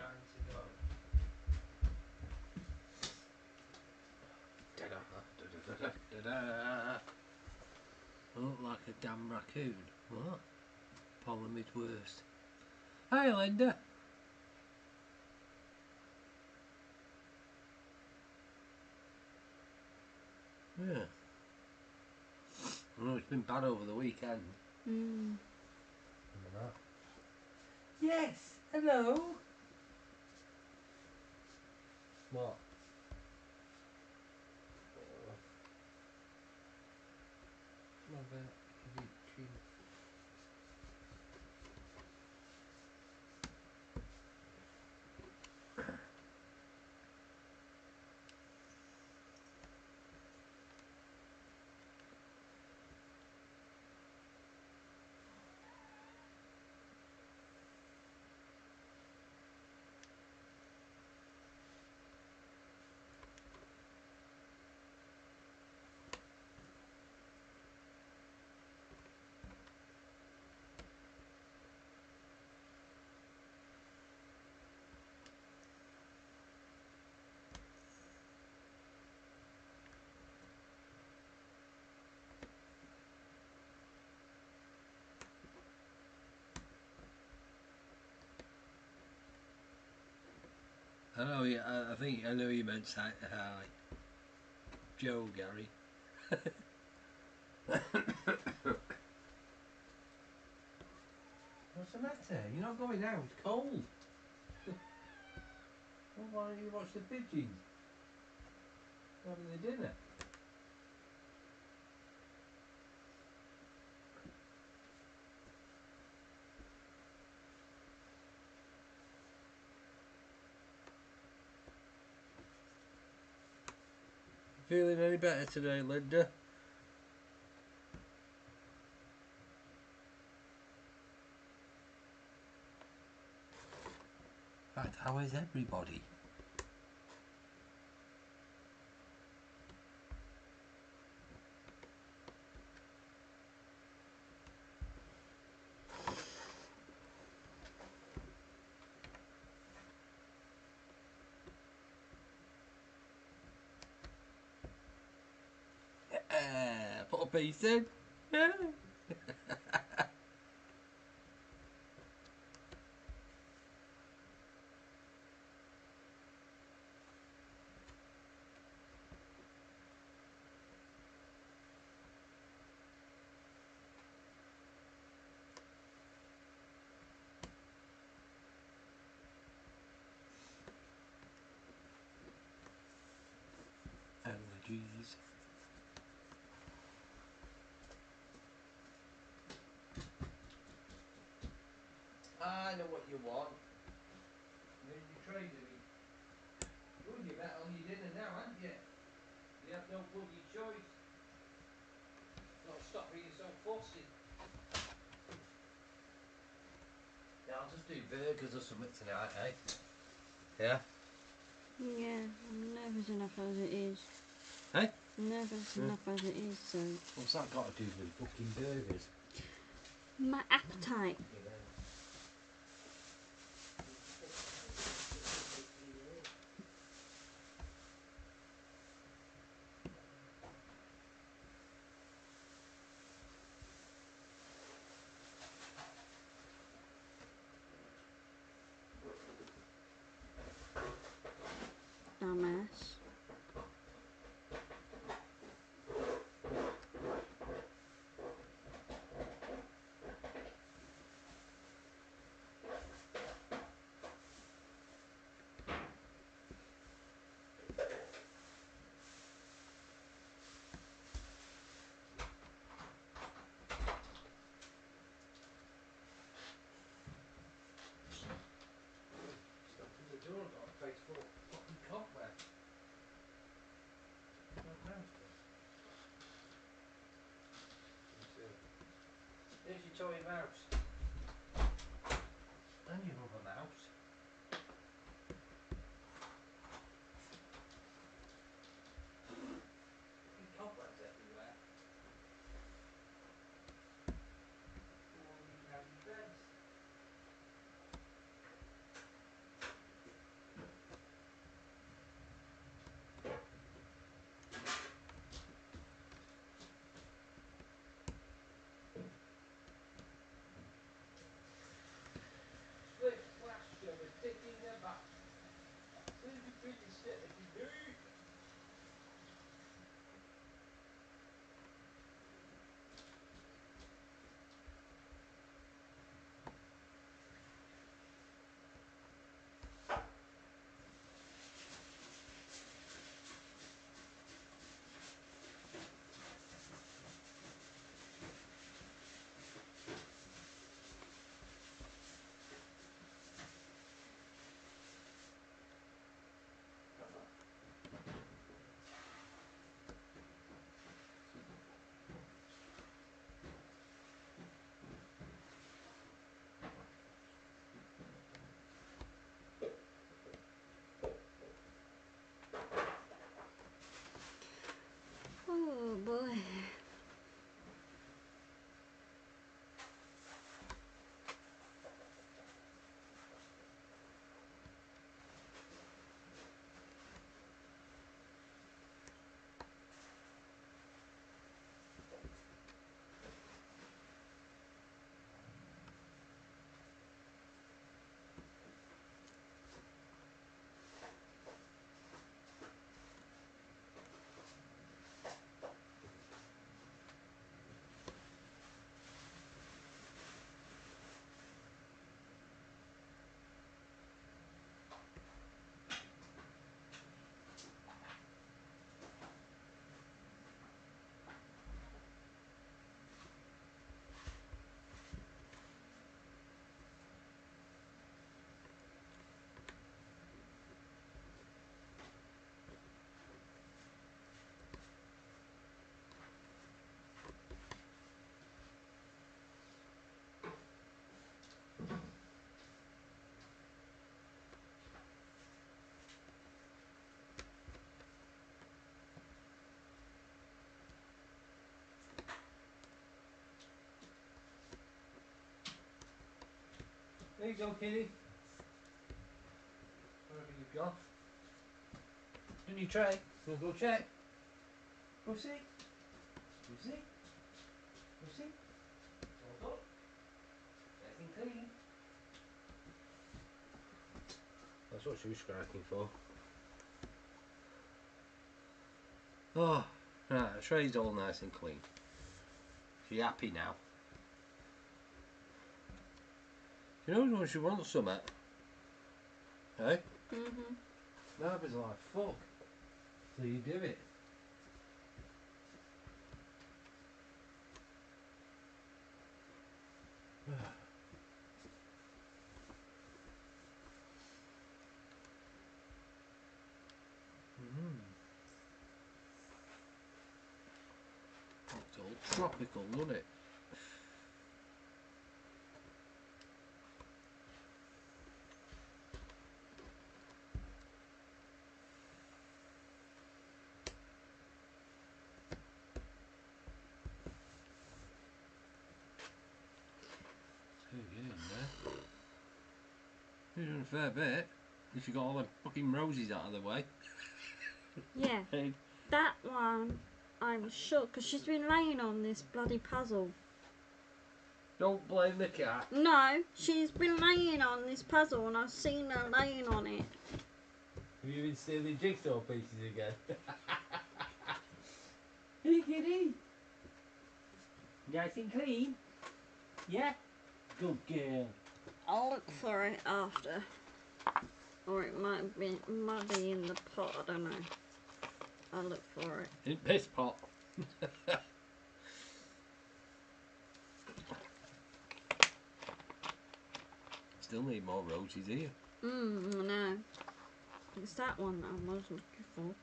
Nine to go. Da-da. I look like a damn raccoon. What? Polymid worst. Hi, Linda. Yeah. Oh, it's been bad over the weekend. Mm. Yes, hello. What? Love it. Treat. I know. Yeah, I think I know you meant Joe, Gary. What's the matter? You're not going out. It's cold. Well, why don't you watch the pigeons? Having the dinner. Feeling any better today, Linda? In fact, how is everybody? Put a piece in. Allergies. I know what you want. You're in your trade, I mean. Good, you've met on your dinner now, haven't you? You have no bloody choice. Got to stop being so fussy. Yeah, I'll just do burgers or something tonight, eh? Yeah? Yeah, I'm nervous enough as it is. Hey? I'm nervous enough as it is, so. What's that got to do with fucking burgers? My appetite. Dumbass. Just opened the door and got a face full of fucking cobwebs. Where's that mouse gone? There's your toy mouse. And your other mouse. Fucking cobwebs everywhere. Go on these heavy beds. There you go, kitty. Wherever you've gone. In your tray. We'll go check. Pussy. Pussy. Pussy. It's all done. Nice and clean. That's what she was striking for. Oh, right, the tray's all nice and clean. She happy now. She knows when she wants something. Hey? Barbie's like, fuck. So you do it. It's all tropical, isn't it? You're doing a fair bit. If you got all the fucking roses out of the way. Yeah, Hey. that one I'm shook because she's been laying on this bloody puzzle. Don't blame the cat. No, she's been laying on this puzzle and I've seen her laying on it. Have you been stealing jigsaw pieces again? Hey kitty. Nice and clean. Yeah? Good girl. I'll look for it after. Or it might be in the pot, I don't know. I'll look for it. In piss pot. Still need more roses here. No. It's that one that I was looking for.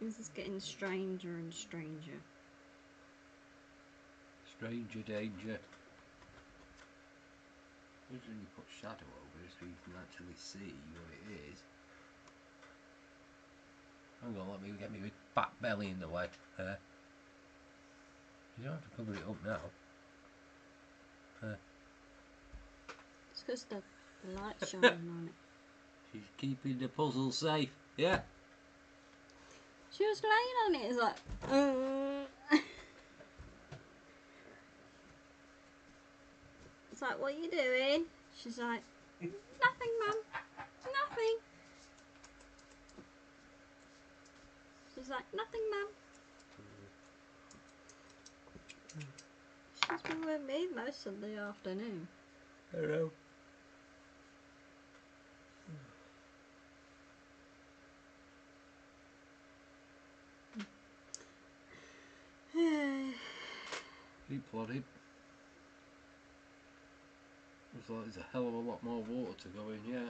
This is getting stranger and stranger. Stranger danger. Just when you put shadow over it so you can actually see what it is. Hang on, let me get me with back belly in the way. You don't have to cover it up now. It's because the light's shining on it. She's keeping the puzzle safe. Yeah. She was laying on it, it's like, It's like, what are you doing? She's like, nothing, Mum. Nothing. She's like, nothing, Mum. She's been with me most of the afternoon. Hello. Keep plodding. Looks like there's a hell of a lot more water to go in, yeah.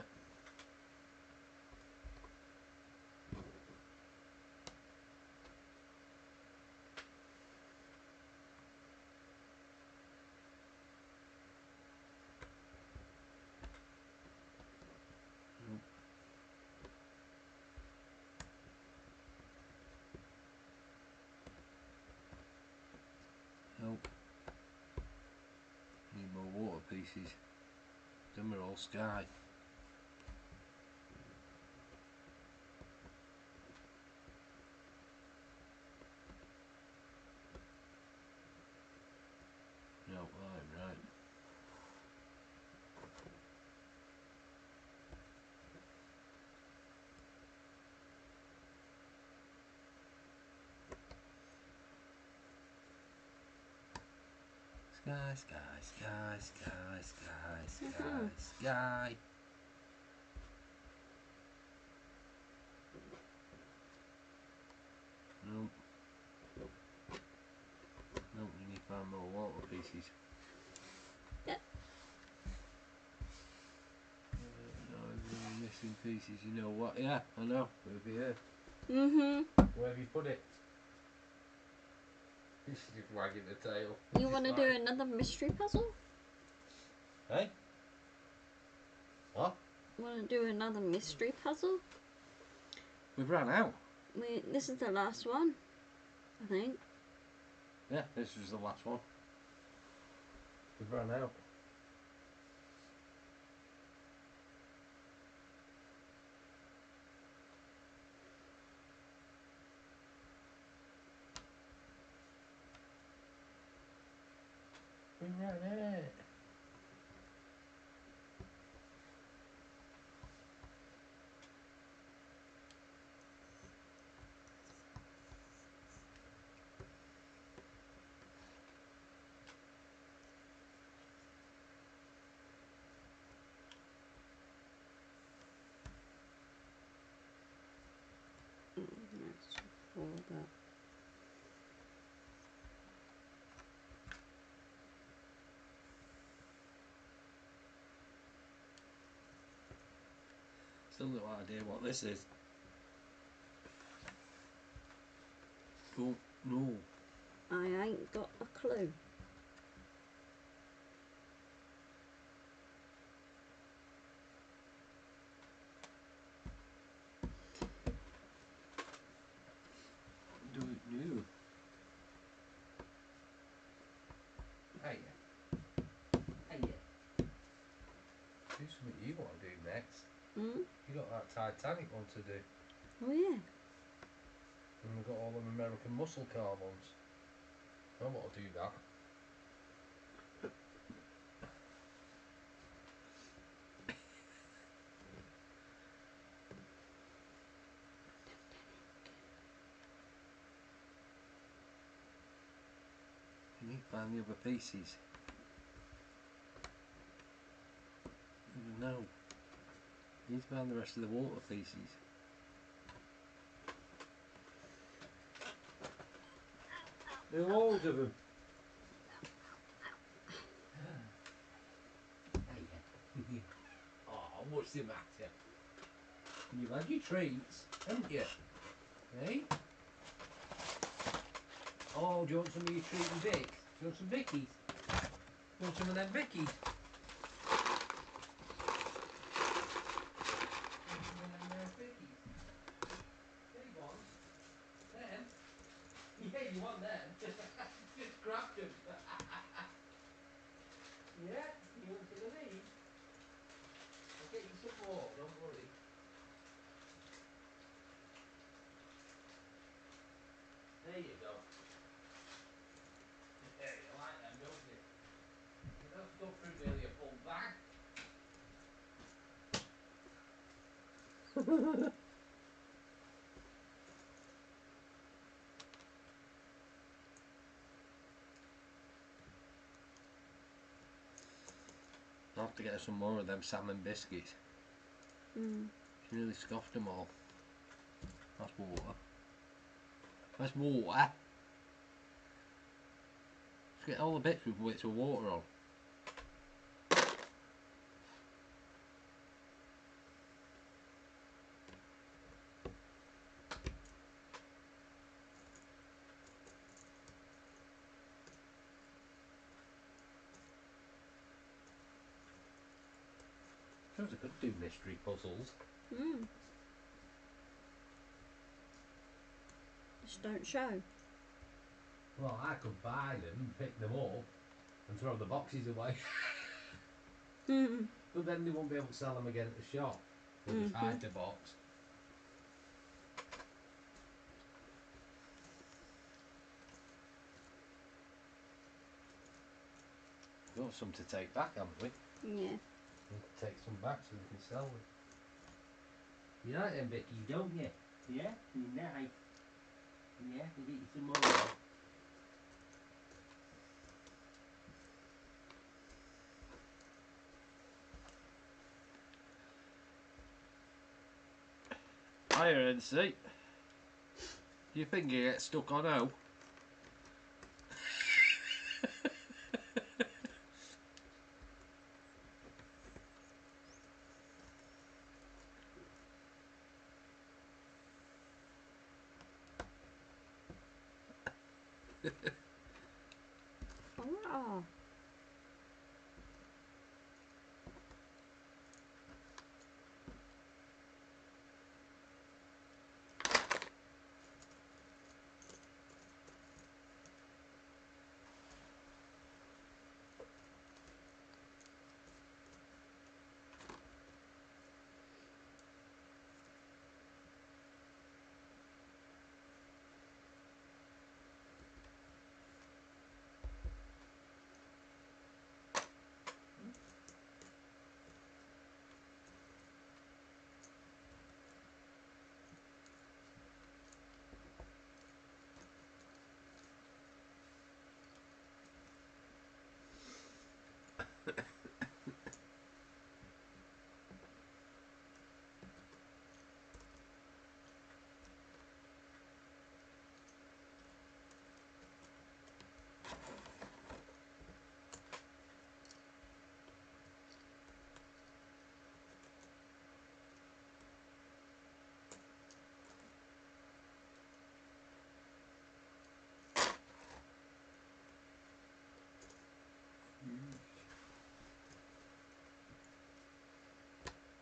Nope. Need more water pieces. Then we're all sky. No, I'm right. Sky, sky, sky, sky, sky, sky, sky. Nope. Nope, you need to find more water pieces. Yep. No, we're missing pieces, you know what? Yeah, I know. Over here. Where have you put it? She's just wagging the tail. You want to do another mystery puzzle? Hey? What? Want to do another mystery puzzle? We've run out. This is the last one, I think. Yeah, this was the last one. We've run out. We ran out. That's all that. Still no idea what this is. Oh, no. I ain't got a clue. Don't know. Hey. Hey. Do something you want to do next. Hmm? You got that Titanic one to do. Oh yeah. And we've got all them American muscle car ones. I want to do that. You need to find the other pieces. No. You need to find the rest of the water pieces. There are loads of them. Oh, what's the matter? You've had your treats, haven't you? Eh? Oh, do you want some of your treat and Vic? Do you want some Vickies? You want some of them Vickies? Big ones? Them? Yeah, you want them? Just grab them. Yeah? You want some of these? I'll get you some more, don't worry. There you go. Yeah, you like them, don't you? You don't have to go through nearly a full bag. I'll have to get her some more of them salmon biscuits. Hmm. She nearly scoffed them all. That's water. That's water. Just get all the bits with bits of water on. Suppose I could do mystery puzzles. Hmm. Just don't show. Well, I could buy them, pick them up, and throw the boxes away. Hmm. But then they won't be able to sell them again at the shop. They'll just hide the box. We've got some to take back, haven't we? Yeah. We need to take some back so we can sell them. You like them, Vicky, don't you? Yeah? You nice. Yeah, we'll get you some more. Hiya, NC. You think you get stuck on O? Oh.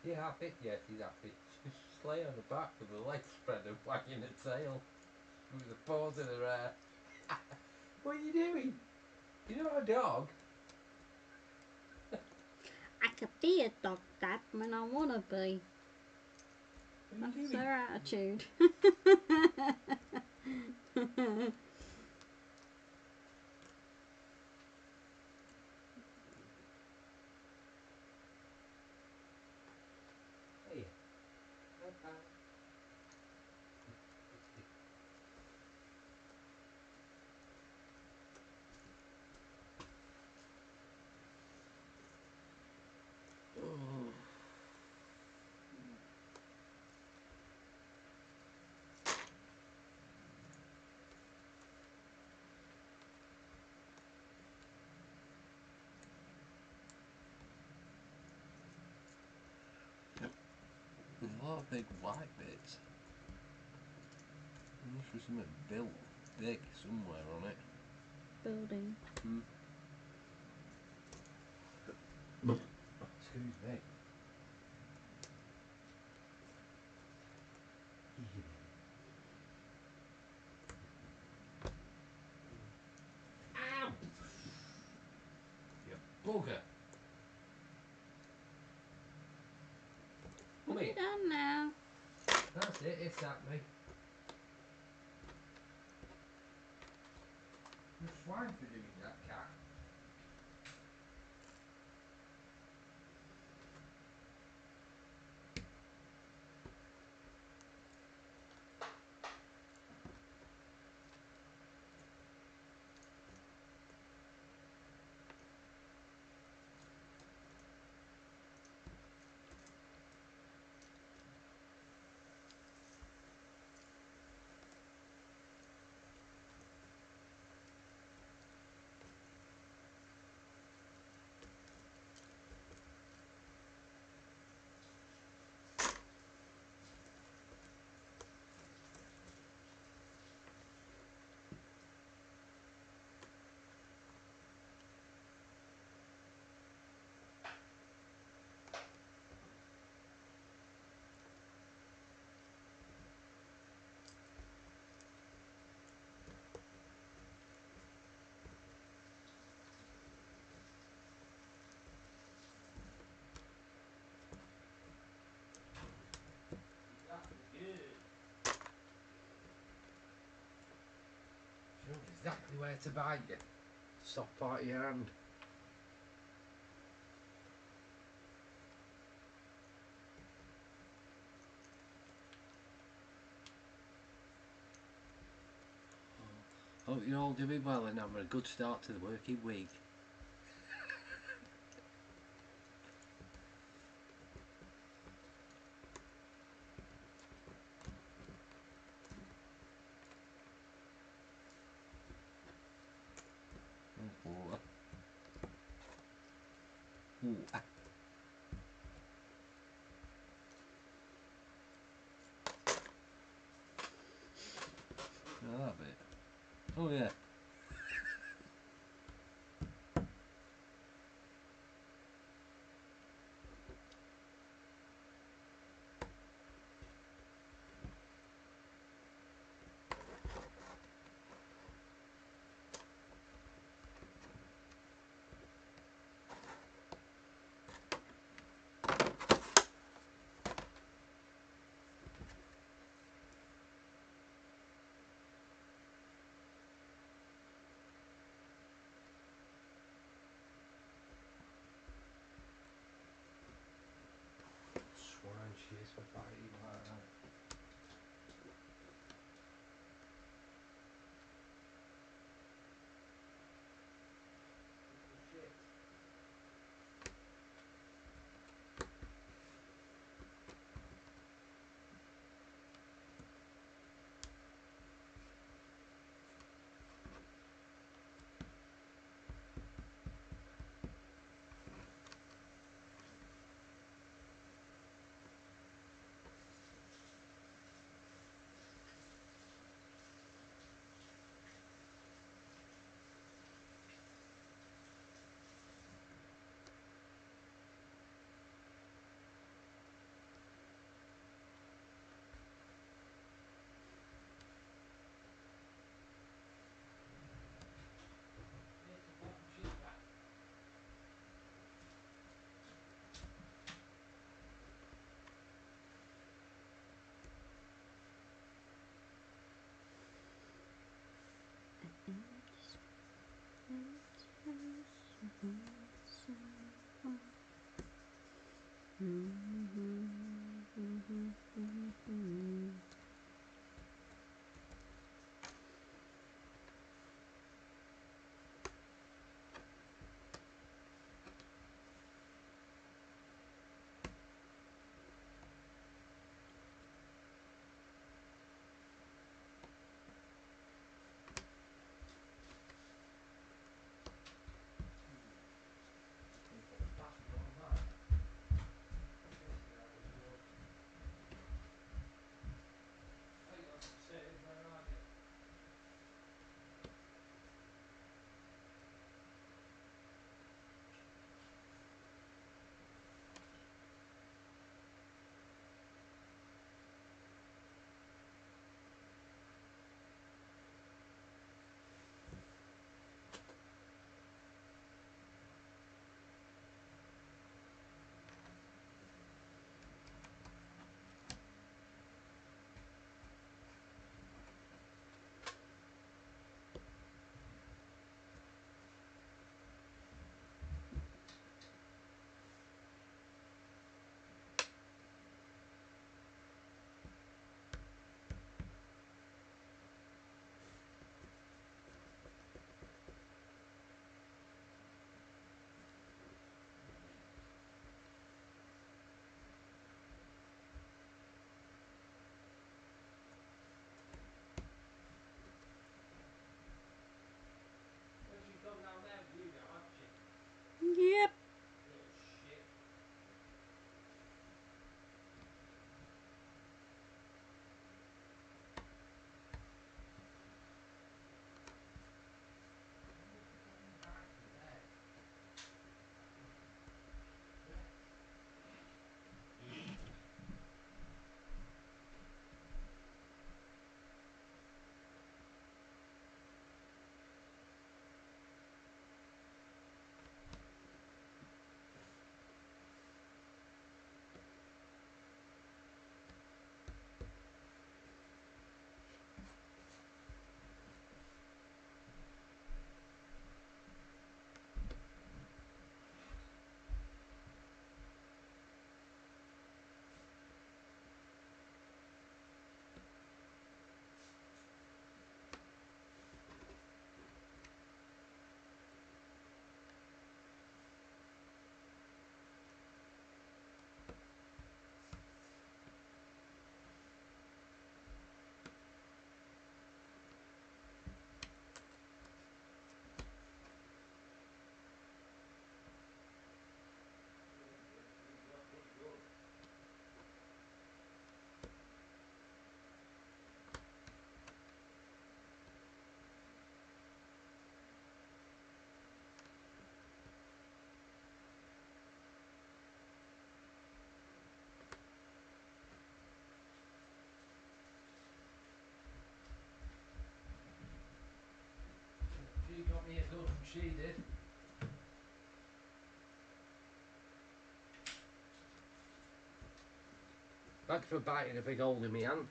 Yeah, happy. Yeah, she's happy. She's lay on the back with her legs spread and wagging her tail with the paws in her hair. What are you doing? You're not a dog. I could be a dog, Dad, when I want to be. What are you That's doing? her attitude. Hey. Okay. There's a lot of big white bits. There must be something built big somewhere on it. Building. Excuse me. Ow! You bugger! Come What here. have you done now? That's it, it's at me. You're swine for doing that, cat. Exactly good. She knows exactly where to bite you. Stop part of your hand. Hope you're all doing well and having a good start to the working week. Water. Ooh. That bit. Oh yeah. plenty of good than she did. Thanks for biting a big hole in me hand.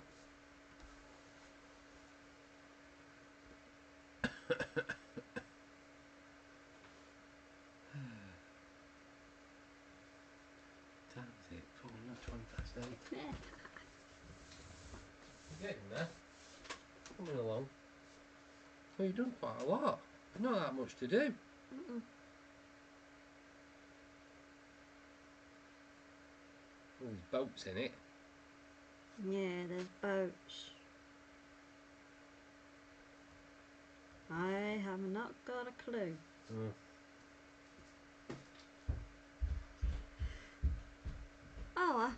Time is it? Oh, not 20 past 8. Yeah. You're getting there. Coming along. So you've done quite a lot. Not that much to do. Mm-mm. All these boats in it. Yeah, there's boats. I have not got a clue. Mm. Oh well.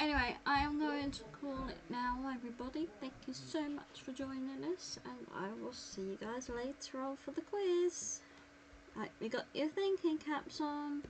Anyway, I am going to call it now, everybody. Thank you so much for joining us, and I will see you guys later on for the quiz. Right, you got your thinking caps on.